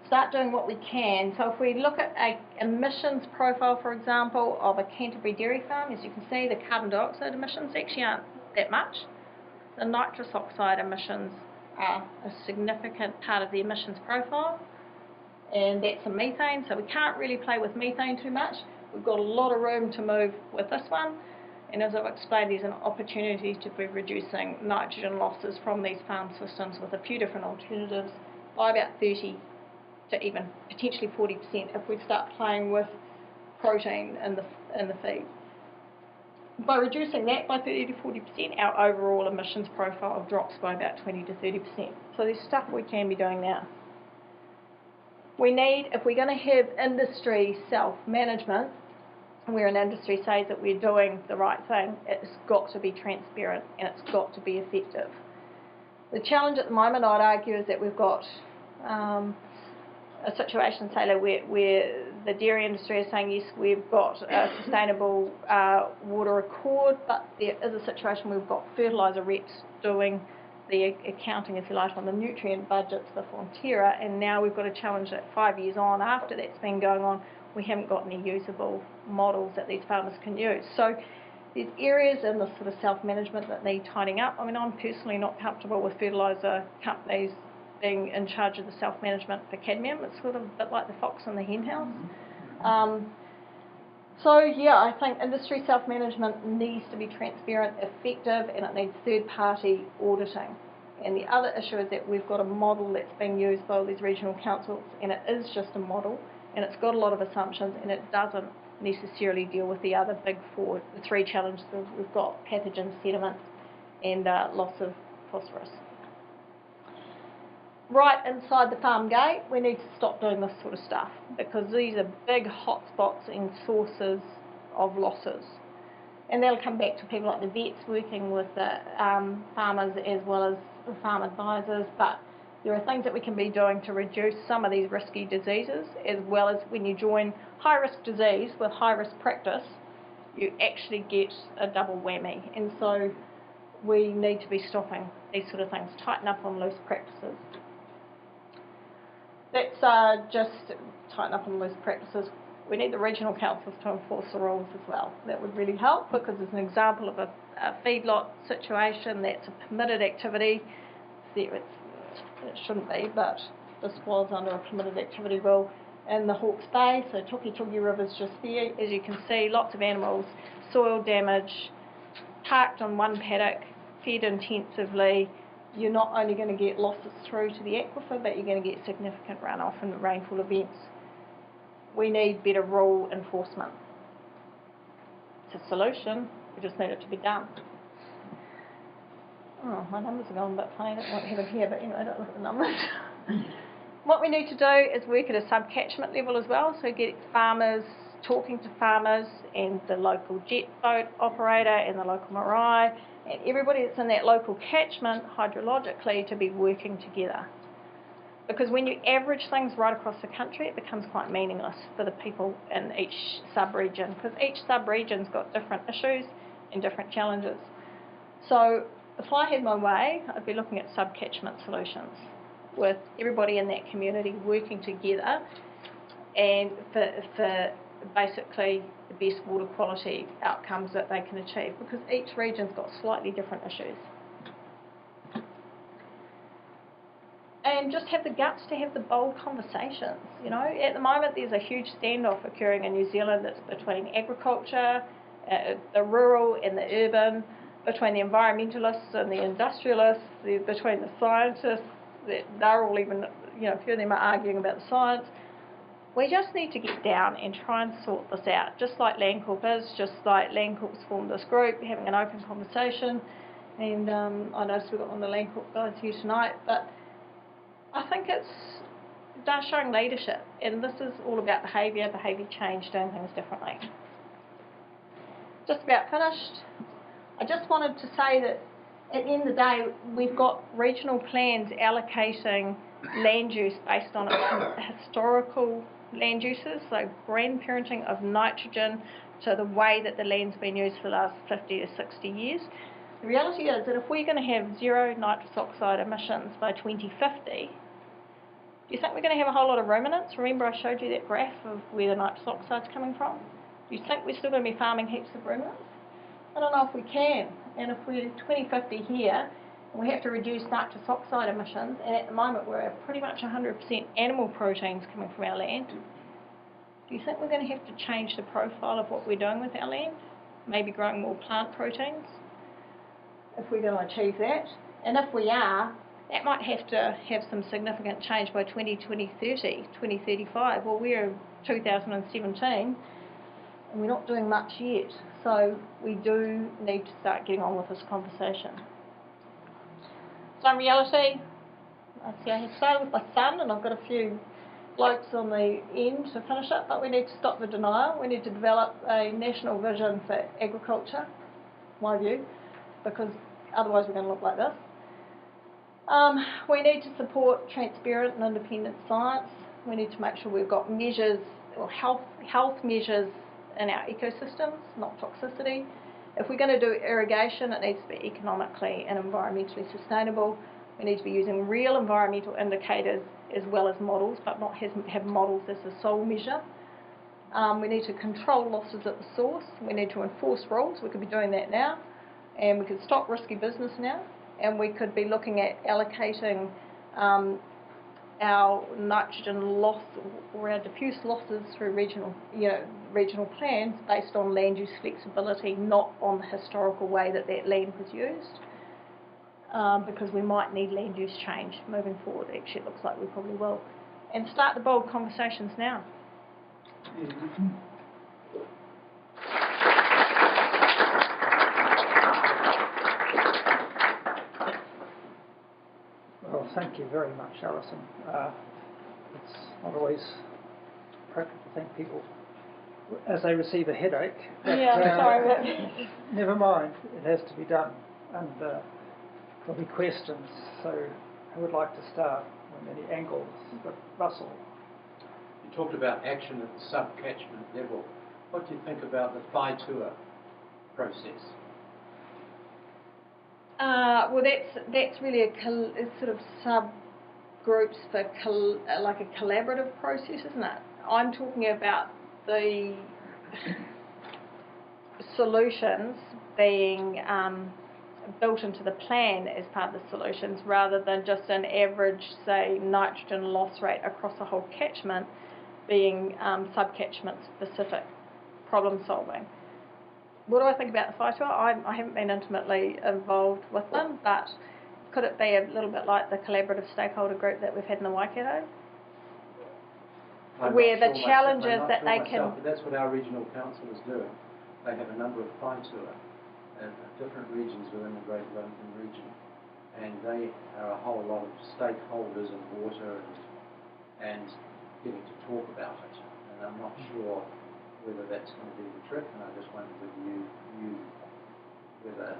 start doing what we can. So if we look at an emissions profile, for example, of a Canterbury dairy farm, as you can see, the carbon dioxide emissions actually aren't that much. The nitrous oxide emissions are a significant part of the emissions profile, and that's the methane, so we can't really play with methane too much. We've got a lot of room to move with this one. And as I've explained, there's an opportunity to be reducing nitrogen losses from these farm systems with a few different alternatives by about 30 to even potentially 40% if we start playing with protein in the feed. By reducing that by 30 to 40%, our overall emissions profile drops by about 20 to 30%. So there's stuff we can be doing now. We need, if we're going to have industry self-management, where an industry says that we're doing the right thing, it's got to be transparent and it's got to be effective. The challenge at the moment, I'd argue, is that we've got a situation, say, where the dairy industry is saying, yes, we've got a sustainable water accord, but there is a situation where we've got fertiliser reps doing the accounting, if you like, on the nutrient budgets for Fonterra, and now we've got a challenge that 5 years on, after that's been going on, we haven't got any usable models that these farmers can use. So there's areas in this sort of self-management that need tidying up. I mean, I'm personally not comfortable with fertiliser companies being in charge of the self-management for cadmium. It's sort of a bit like the fox in the hen house. So yeah, I think industry self-management needs to be transparent, effective, and it needs third-party auditing. And the other issue is that we've got a model that's being used by all these regional councils, and it is just a model, and it's got a lot of assumptions, and it doesn't necessarily deal with the other big four, the three challenges we've got: pathogens, sediment, and loss of phosphorus. Right inside the farm gate, we need to stop doing this sort of stuff, because these are big hotspots and sources of losses. And that'll come back to people like the vets working with the farmers as well as the farm advisors, but there are things that we can be doing to reduce some of these risky diseases, as well as when you join high-risk disease with high-risk practice, you actually get a double whammy. And so we need to be stopping these sort of things, tighten up on loose practices. Let's just tighten up on loose practices. we need the regional councils to enforce the rules as well. That would really help, because it's an example of a feedlot situation that's a permitted activity. It shouldn't be, but this was under a permitted activity rule in the Hawke's Bay, so Tuki River's just there. As you can see, lots of animals, soil damage, parked on one paddock, fed intensively. You're not only going to get losses through to the aquifer, but you're going to get significant runoff in rainfall events. We need better rule enforcement. It's a solution, we just need it to be done. Oh, my numbers are going a bit funny, I don't want to have it here, but anyway, don't look at the numbers. What we need to do is work at a sub-catchment level as well, so get farmers, talking to farmers and the local jet boat operator and the local marae and everybody that's in that local catchment hydrologically to be working together. Because when you average things right across the country, it becomes quite meaningless for the people in each sub-region, because each sub-region's got different issues and different challenges. So if I had my way, I'd be looking at sub-catchment solutions with everybody in that community working together and for basically the best water quality outcomes that they can achieve, because each region's got slightly different issues. And just have the guts to have the bold conversations. You know, at the moment there's a huge standoff occurring in New Zealand that's between agriculture, the rural and the urban, between the environmentalists and the industrialists, between the scientists. They're all even, you know, a few of them are arguing about the science. We just need to get down and try and sort this out, just like Landcorp is, just like Landcorp's formed this group, having an open conversation. And I noticed we've got one of the Landcorp guys here tonight, but I think they're showing leadership, and this is all about behaviour change, doing things differently. Just about finished. I just wanted to say that at the end of the day, we've got regional plans allocating land use based on historical land uses, so grandparenting of nitrogen to the way that the land's been used for the last 50 to 60 years. The reality is that if we're going to have zero nitrous oxide emissions by 2050, do you think we're going to have a whole lot of ruminants? Remember I showed you that graph of where the nitrous oxide's coming from? Do you think we're still going to be farming heaps of ruminants? I don't know if we can. And if we're 2050 here, and we have to reduce nitrous oxide emissions, and at the moment we're at pretty much 100% animal proteins coming from our land, do you think we're going to have to change the profile of what we're doing with our land? Maybe growing more plant proteins, if we're going to achieve that. And if we are, that might have to have some significant change by 2030, 2035. Well, we're 2017, and we're not doing much yet. So we do need to start getting on with this conversation. So in reality, I see I have started with my son, and I've got a few blokes on the end to finish it, but we need to stop the denial. We need to develop a national vision for agriculture, my view, because otherwise we're going to look like this. We need to support transparent and independent science. We need to make sure we've got measures, or health measures in our ecosystems, not toxicity. If we're going to do irrigation, it needs to be economically and environmentally sustainable. We need to be using real environmental indicators as well as models, but not have models as the sole measure. We need to control losses at the source. We need to enforce rules. We could be doing that now. And we could stop risky business now. And we could be looking at allocating our nitrogen loss or our diffuse losses through regional plans based on land use flexibility, not on the historical way that land was used, because we might need land use change moving forward. Actually, it looks like we probably will. And start the bold conversations now. Well, thank you very much, Alison. It's not always appropriate to thank people as they receive a headache. But, sorry about that. Never mind, it has to be done. And there'll be questions, so who would like to start on any angles? But Russell. You talked about action at the sub-catchment level. What do you think about the Faecal process? Well, that's really a sort of subgroups for like a collaborative process, isn't it? I'm talking about the solutions being built into the plan as part of the solutions rather than just an average, say, nitrogen loss rate across a whole catchment being sub-catchment specific problem solving. What do I think about the Whaitua? I haven't been intimately involved with them, but could it be a little bit like the collaborative stakeholder group that we've had in the Waikato? Where the challenges that they can... But that's what our regional council is doing. They have a number of Whaitua at different regions within the Great Wellington region, and they are a whole lot of stakeholders in water and getting to talk about it. And I'm not sure whether that's going to be the trick, and I just wondered whether you think that.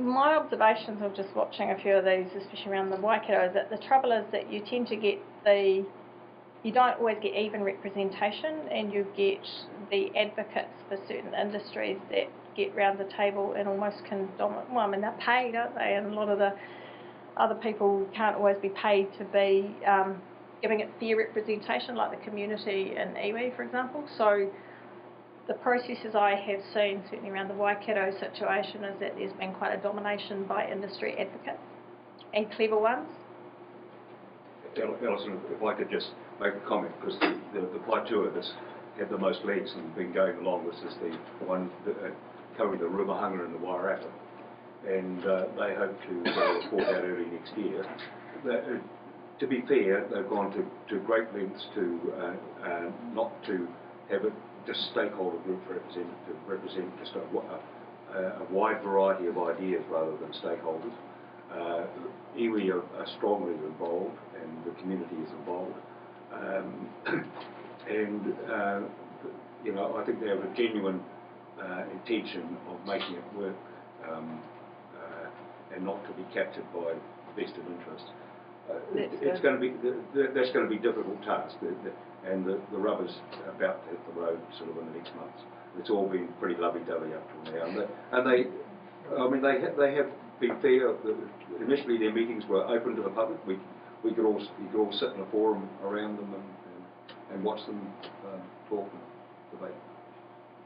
My observations of just watching a few of these, especially around the Waikato, is that the trouble is that you tend to get you don't always get even representation, and you get the advocates for certain industries that get round the table and almost can dominate. Well, I mean, they're paid, aren't they? And a lot of the other people can't always be paid to be giving it fair representation, like the community in iwi, for example. So the processes I have seen, certainly around the Waikato situation, is that there's been quite a domination by industry advocates and clever ones. Alison, if I could just make a comment, because the Whaitua that's had the most legs and been going along, this is the one covering the Rimahanga and the Wairarapa, and they hope to report out early next year. To be fair, they've gone to great lengths to not to have a just stakeholder group represent just a wide variety of ideas rather than stakeholders. Iwi are strongly involved, and the community is involved, you know, I think they have a genuine intention of making it work and not to be captured by vested interest. It's going to be that's going to be a difficult task, and the rubber's about to hit the road sort of in the next months. It's all been pretty lovey-dovey up till now, and they I mean they have been fair. Initially their meetings were open to the public. You could all sit in a forum around them and watch them talk and debate.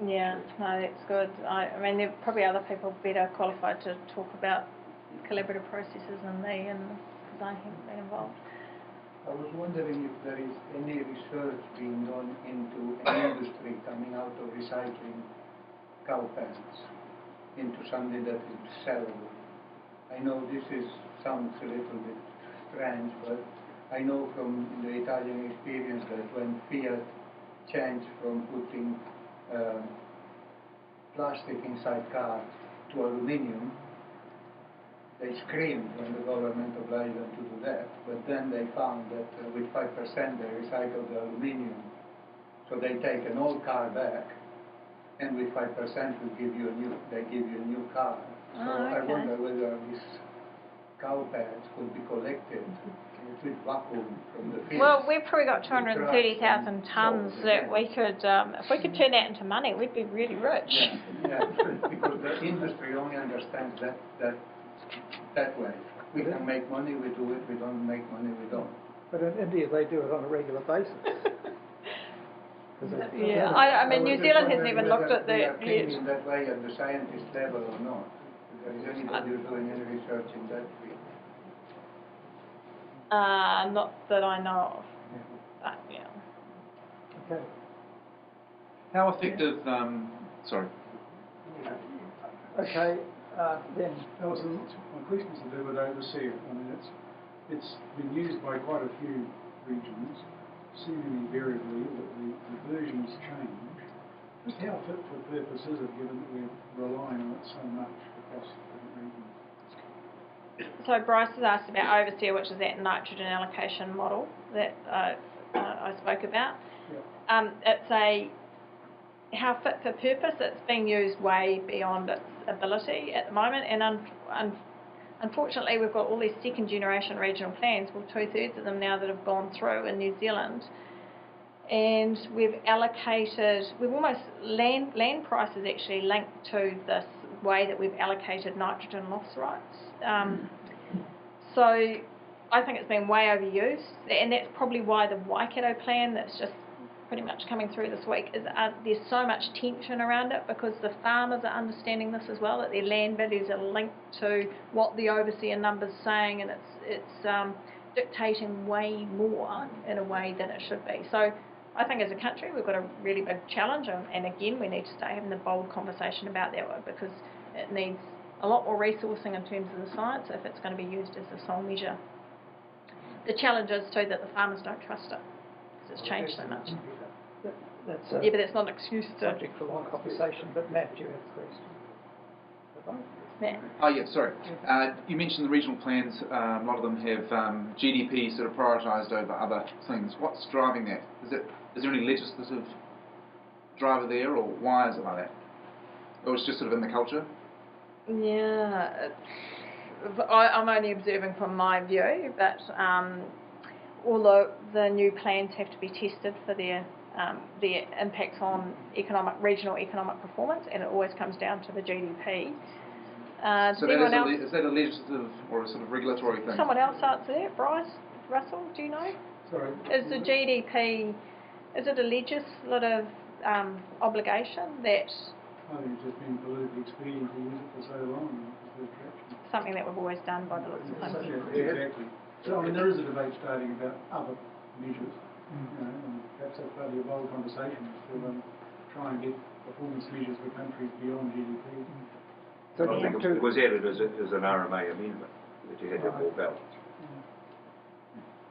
Yeah, no, that's good. I mean, there are probably other people better qualified to talk about collaborative processes than me, and because I haven't been involved. I was wondering if there is any research being done into an industry coming out of recycling cow pens into something that is sellable. I know this sounds a little bit strange, but I know from the Italian experience that when Fiat changed from putting plastic inside cars to aluminium, they screamed when the government obliged them to do that, but then they found that with 5% they recycled the aluminium. So they take an old car back, and with 5% they give you a new car. So I wonder whether these cow pads could be collected with vacuum from the fields. Well, we've probably got 230,000 tonnes that we could, if we could turn that into money, we'd be really rich. Yeah, because the industry only understands that way. We can make money, we do it. We don't make money, we don't. But in India, they do it on a regular basis. Yeah, I mean, New Zealand hasn't even looked at that yet. In that way at the scientist level or not? Is anybody who's doing any research in that field? Not that I know of. But, yeah. Okay. How effective? Sorry. Okay. Then. Alison, my question is to do with overseer. I mean, it's been used by quite a few regions, seemingly variably, but the versions change. Just how fit for purpose is it, given that we're relying on it so much across different regions? So Bryce has asked about overseer, which is that nitrogen allocation model that I spoke about. Yep. It's how fit for purpose. It's being used way beyond its ability at the moment, and unfortunately we've got all these second generation regional plans, well 2/3 of them now that have gone through in New Zealand, and we've almost land prices actually linked to this way that we've allocated nitrogen loss rights. So I think it's been way overused, and that's probably why the Waikato plan that's just pretty much coming through this week, is there's so much tension around it because the farmers are understanding this as well, that their land values are linked to what the overseer number's saying, and it's dictating way more in a way than it should be. So I think as a country we've got a really big challenge, and again we need to start having the bold conversation about that one, because it needs a lot more resourcing in terms of the science if it's going to be used as a sole measure. The challenge is too that the farmers don't trust it, because it's changed so much. That's Yeah, but that's not an excuse to... subject for a long conversation, but Matt, you have a question. Matt. Oh yeah, sorry. You mentioned the regional plans. A lot of them have GDP sort of prioritised over other things. What's driving that? Is there any legislative driver there, or why is it like that? Or it's just sort of in the culture? Yeah, I'm only observing from my view, but although the new plans have to be tested for their impacts on regional economic performance, and it always comes down to the GDP. So is that a legislative or a sort of regulatory thing? Someone else answer that. Bryce, Russell, do you know? Sorry. Is the GDP, is it a legislative obligation that... I think it's just been politically expedient to use it for so long. Something that we've always done by the looks of things. Yeah, exactly. So, I mean, there is a debate starting about other measures, and perhaps that's part of your bold conversation to try and get performance measures for countries beyond GDP. So I think it was added as an RMA amendment, that you had to have more balance.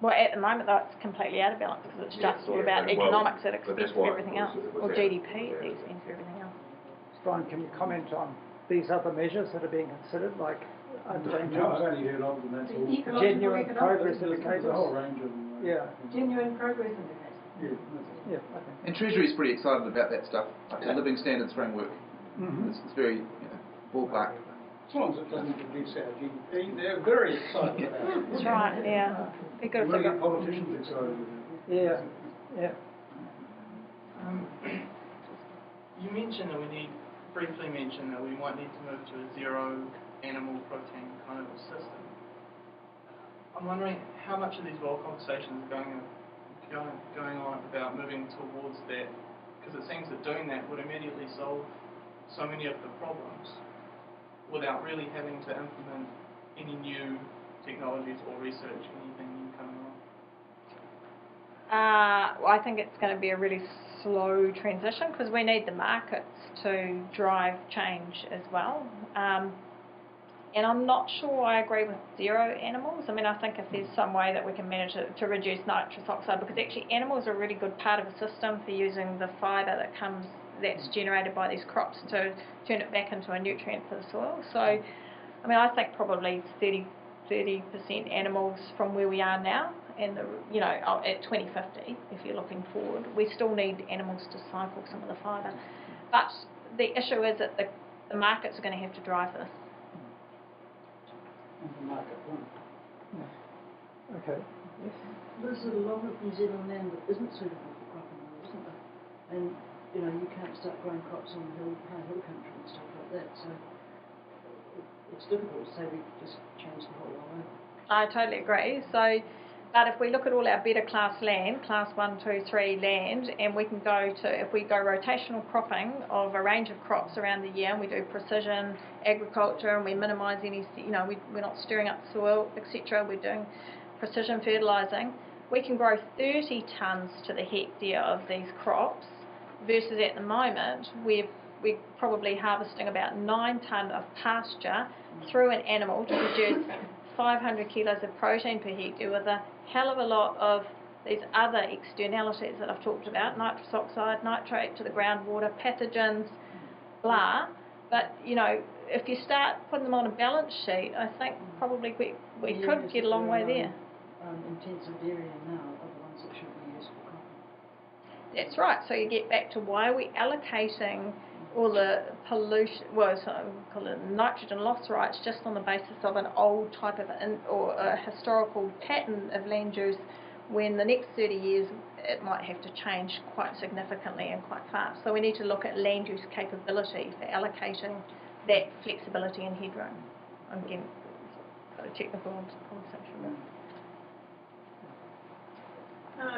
Well, at the moment, though, it's completely out of balance, because it's just all about economics at expense of everything else, or GDP at the expense of everything else. Brian, can you comment on these other measures that are being considered, like No, I've only heard of them, that's all. genuine progress indicators? There's a whole range of them. Genuine progress indicators. Yeah, okay. And Treasury's pretty excited about that stuff, like the Living Standards Framework. It's very ballpark. As long as it doesn't reduce our GDP, they're very excited about it. That's right, yeah. Be good We'll to get politicians excited with it. Yeah. You mentioned that briefly mentioned that we might need to move to a zero animal protein kind of a system. I'm wondering how much of these world conversations are going on about moving towards that, because it seems that doing that would immediately solve so many of the problems without really having to implement any new technologies or research anything new coming on. I think it's going to be a really slow transition, because we need the markets to drive change as well. And I'm not sure I agree with zero animals. I mean, I think if there's some way that we can manage it to reduce nitrous oxide, because actually animals are a really good part of a system for using the fibre that's generated by these crops to turn it back into a nutrient for the soil. So, I mean, I think probably 30% animals from where we are now, and at 2050, if you're looking forward, we still need animals to cycle some of the fibre. But the issue is that the markets are going to have to drive this. And the market won't. Okay. Yes. There's a lot of New Zealand land that isn't suitable for cropping, though, isn't there? And you can't start growing crops on high hill country and stuff like that. So it's difficult to say we just change the whole lot over. I totally agree. So, but if we look at all our better class land, class 1, 2, 3 land, and we can if we go rotational cropping of a range of crops around the year, and we do precision agriculture, and we minimise any, we're not stirring up the soil, etc. We're doing precision fertilising. We can grow 30 tonnes to the hectare of these crops, versus at the moment we're probably harvesting about 9 tonne of pasture through an animal to produce 500 kilos of protein per hectare, with a hell of a lot of these other externalities that I've talked about: nitrous oxide, nitrate to the groundwater, pathogens, blah. But if you start putting them on a balance sheet, I think probably we could get a long way there. Intensive dairy now are the ones that should be used for cropping. That's right. So you get back to why are we allocating all the pollution, we call it nitrogen loss rights, just on the basis of an old type of or a historical pattern of land use, when the next 30 years it might have to change quite significantly and quite fast. So we need to look at land use capability for allocating that flexibility and headroom. I'm getting quite a technical conversation.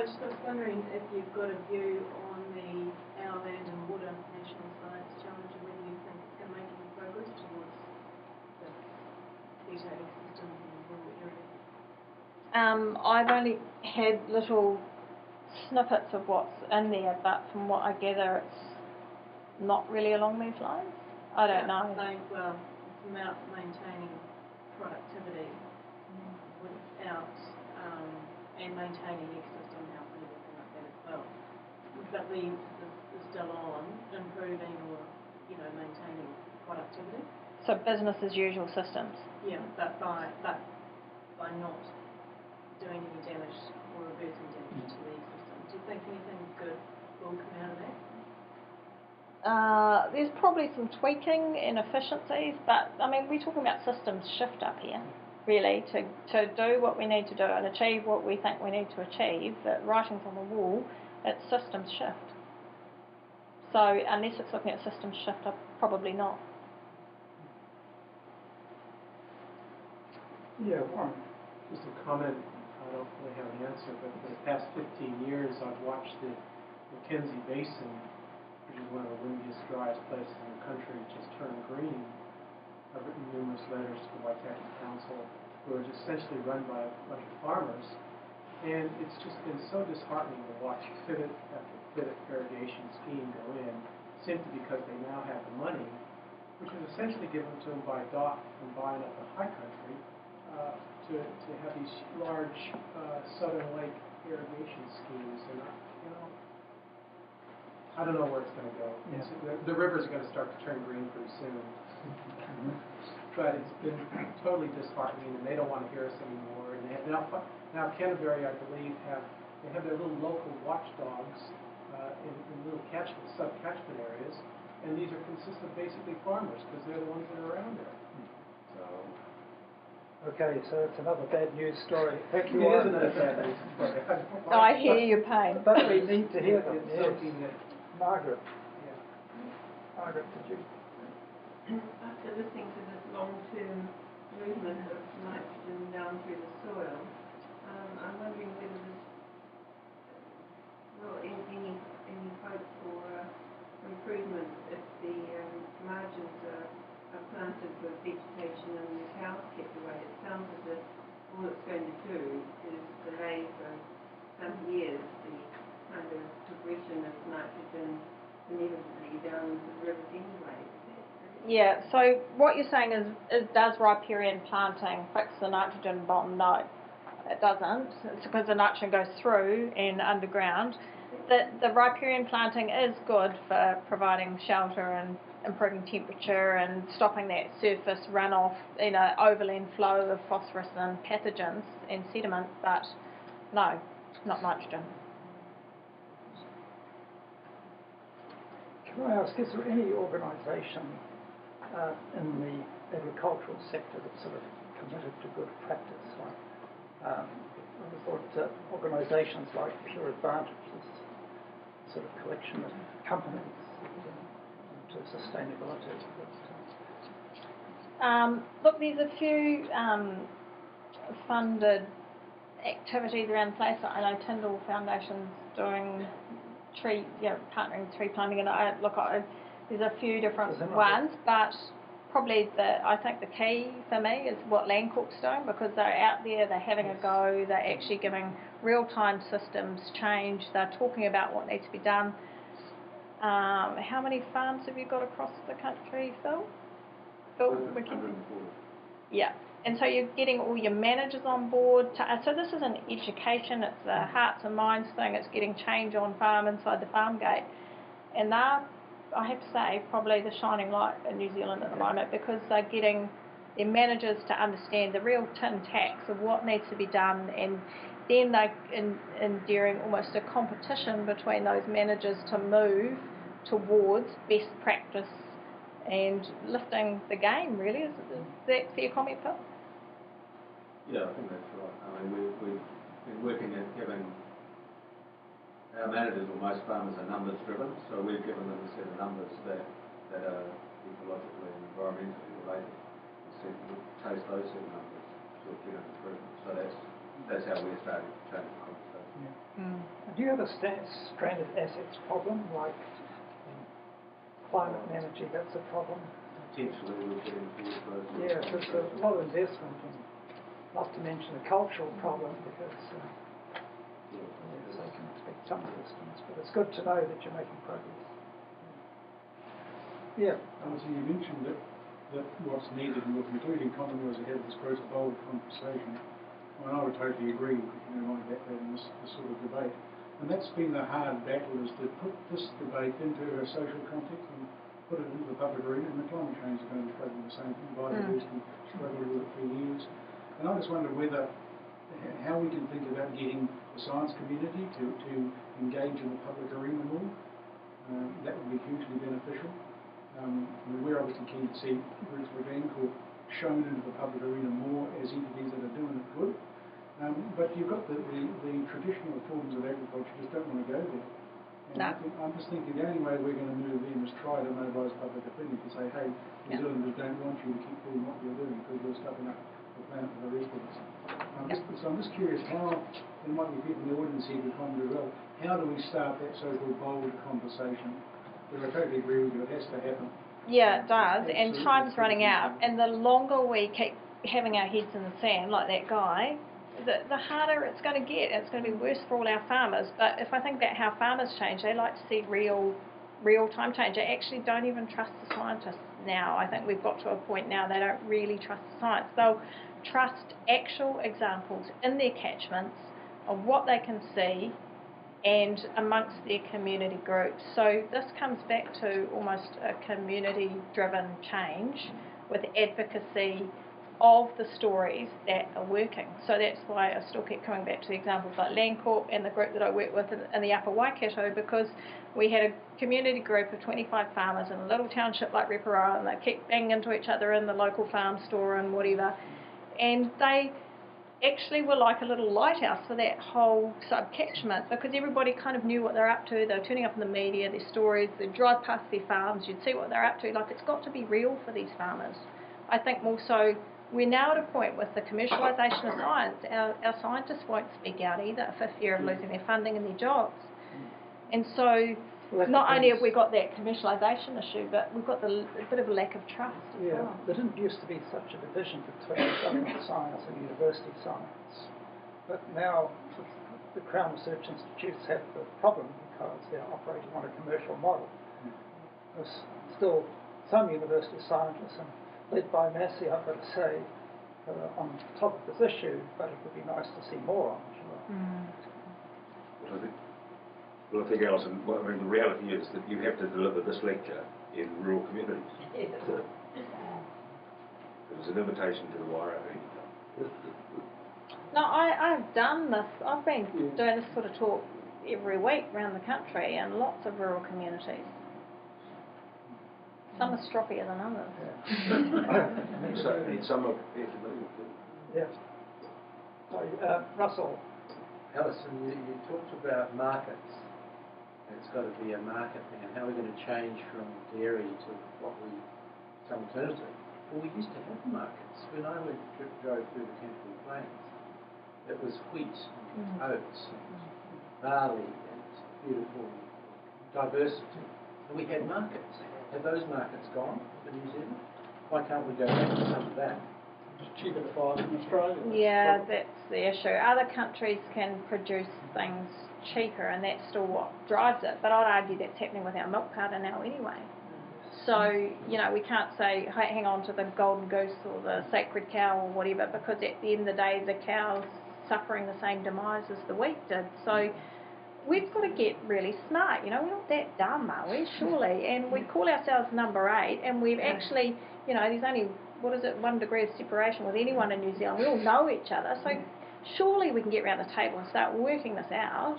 I just was wondering if you've got a view on the Our Land and Water National Science Challenge and whether you think it's going to make any progress towards the better ecosystems in rural areas. I've only had little snippets of what's in there, but from what I gather, it's not really along these lines. I don't know. Well, it's about maintaining productivity without and maintaining ecosystem health and everything like that as well. But the emphasis is still on improving or maintaining productivity. So business as usual systems. Yeah, but by not doing any damage or reversing damage to the ecosystem. Do you think anything good will come out of that? There's probably some tweaking and efficiencies, but I mean, we're talking about systems shift up here, really, to do what we need to do and achieve what we think we need to achieve. That writing's on the wall, it's systems shift. So unless it's looking at systems shift, probably not. Yeah, just a comment. I don't really have an answer, but for the past 15 years, I've watched the Mackenzie Basin, which is one of the windiest, driest places in the country, just turn green. I've written numerous letters to the Waitaki Council, who are essentially run by a bunch of farmers, and it's just been so disheartening to watch pivot after pivot irrigation scheme go in, simply because they now have the money, which was essentially given to them by DOC from buying up the high country, to have these large Southern Lake irrigation schemes, and I don't know where it's going to go. Yeah. The rivers are going to start to turn green pretty soon. But it's been totally disheartening, and they don't want to hear us anymore. And they have now Canterbury, I believe, have their little local watchdogs in little sub-catchment areas, and these are consist of basically farmers because they're the ones that are around there. So. Okay, so it's another bad news story. Thank you. It is another bad news story. I hear your pain. But we need to hear them. Yes. Margaret. Yeah. Margaret, did you? After listening to this long-term movement of nitrogen down through the soil, I'm wondering whether there's any hope for improvement if the margins are planted with vegetation and the cows kept away. It sounds as if all it's going to do is delay for some years the kind of progression of nitrogen inevitably down into the rivers anyway. Yeah, so what you're saying is does riparian planting fix the nitrogen bottom? No, it doesn't. It's because the nitrogen goes through and underground. The riparian planting is good for providing shelter and improving temperature and stopping that surface runoff, overland flow of phosphorus and pathogens and sediment, but no, not nitrogen. Can I ask, is there any organisation in the agricultural sector that's sort of committed to good practice? Like, I thought organisations like Pure Advantage is sort of collection of companies to sustainability. Look, there's a few funded activities around the place. I know Tyndall Foundation's doing partnering tree planting, and there's a few different ones, but probably I think the key for me is what Landcorp's doing, because they're out there, they're having a go, they're actually giving real-time systems change, they're talking about what needs to be done. How many farms have you got across the country, Phil? 140. Yeah, and so you're getting all your managers on board. So this is an education, it's a hearts and minds thing, it's getting change on farm inside the farm gate. And they're, I have to say, probably the shining light in New Zealand at the moment, because they're getting their managers to understand the real tin tacks of what needs to be done, and then they're enduring almost a competition between those managers to move towards best practice and lifting the game, really. Is that fair comment, Phil? Yeah, I think that's right. I mean, we've been working at giving our managers, or most farmers, are numbers driven, so we've given them a set of numbers that are ecologically and environmentally related. So we taste those set of numbers to get an improvement. So that's how we're starting to change the conversation. Do you have a stranded assets problem, like climate and energy? That's a problem. Potentially we'll get into it, but Yeah, there's a lot of investment, and not to mention a cultural problem, because they can expect some distance. But it's good to know that you're making progress. Yeah. So you mentioned that what's needed in your concluding comment was to have this great bold conversation. Well, I would totally agree with my background in this sort of debate. And that's been the hard battle, is to put this debate into a social context and put it into the public arena. And the climate change is going to be struggling with the same thing. Biodiversity struggled with it for years. And I just wonder how we can think about getting the science community to engage in the public arena more. That would be hugely beneficial. We're obviously keen to see RETHINK shown into the public arena more as entities that are doing it good. But you've got the traditional forms of agriculture just don't want to go there. And I'm just thinking the only way we're going to move in is try to mobilise public opinion to say, hey, New Zealanders don't want you to keep doing what you're doing because you're stuffing up the planet for the rest of us. So I'm just curious how, there might be people in the audience here who comment as well, how do we start that so-called bold conversation? Because I totally agree with you, it has to happen. Yeah, it does, and time's running out, and the longer we keep having our heads in the sand, like that guy, the harder it's going to get. It's going to be worse for all our farmers. But if I think about how farmers change, they like to see real-time change. They actually don't even trust the scientists now. I think we've got to a point now they don't really trust the science. They'll trust actual examples in their catchments of what they can see and amongst their community groups. So this comes back to almost a community-driven change with advocacy of the stories that are working. So that's why I still keep coming back to the examples like Landcorp and the group that I work with in the Upper Waikato, because we had a community group of 25 farmers in a little township like Recreational, and they keep banging into each other in the local farm store and whatever, and they actually were like a little lighthouse for that whole sub-catchment, because everybody kind of knew what they're up to. They were turning up in the media, their stories, they'd drive past their farms, you'd see what they're up to. Like, it's got to be real for these farmers. I think more so, we're now at a point with the commercialisation of science, our scientists won't speak out either for fear of losing their funding and their jobs. And so, not only have we got that commercialisation issue, but we've got a bit of a lack of trust as well. There didn't used to be such a division between government science and university science. But now the Crown Research Institutes have the problem because they're operating on a commercial model. There's still some university scientists, and led by Massey, I've got to say, on top of this issue, but it would be nice to see more on it. Well, I think, Alison, I mean, the reality is that you have to deliver this lecture in rural communities. It was an invitation to the Wairau. No, I've done this. I've been doing this sort of talk every week around the country in lots of rural communities. Some are stroppier than others. And some are better. Yeah. So, Russell. Alison, you talked about markets. It's got to be a market thing, and how we're going to change from dairy to some alternative. Well, we used to have markets. When I drove through the Temple Plains, it was wheat and oats and barley and beautiful diversity. And we had markets. Have those markets gone for New Zealand? Why can't we go back to some of that? It's cheaper to buy in Australia. Yeah, that's the issue. Other countries can produce things cheaper, and that's still what drives it. But I'd argue that's happening with our milk powder now anyway. So, you know, we can't say, hey, hang on to the golden goose or the sacred cow or whatever, because at the end of the day, the cow's suffering the same demise as the wheat did. So we've got to get really smart. You know, we're not that dumb, are we? Surely. And we call ourselves number 8, and we've actually, you know, there's only, 1 degree of separation with anyone in New Zealand. We all know each other. So surely we can get around the table and start working this out.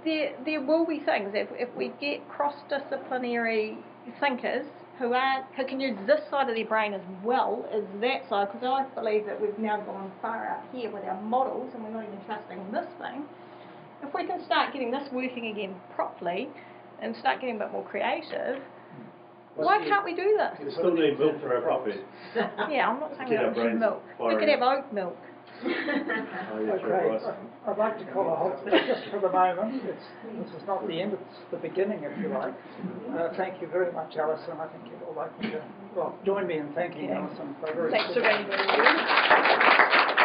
There will be things, if we get cross-disciplinary thinkers who can use this side of their brain as well as that side, because I believe that we've now gone far out here with our models and we're not even trusting this thing. If we can start getting this working again properly and start getting a bit more creative, why can't we do this? We still need milk for our coffee. Yeah, I'm not saying we don't need milk. We could have oat milk. Oh, yeah, Okay, right. I'd like to call a halt there just for the moment. This is not the end, it's the beginning, if you like. Thank you very much, Alison. I think you'd all like me to, well, join me in thanking Alison for a very Thanks for being here.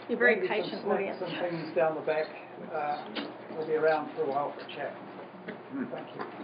You're very patient, audience. Some things down the back. We'll be around for a while for chat. Thank you.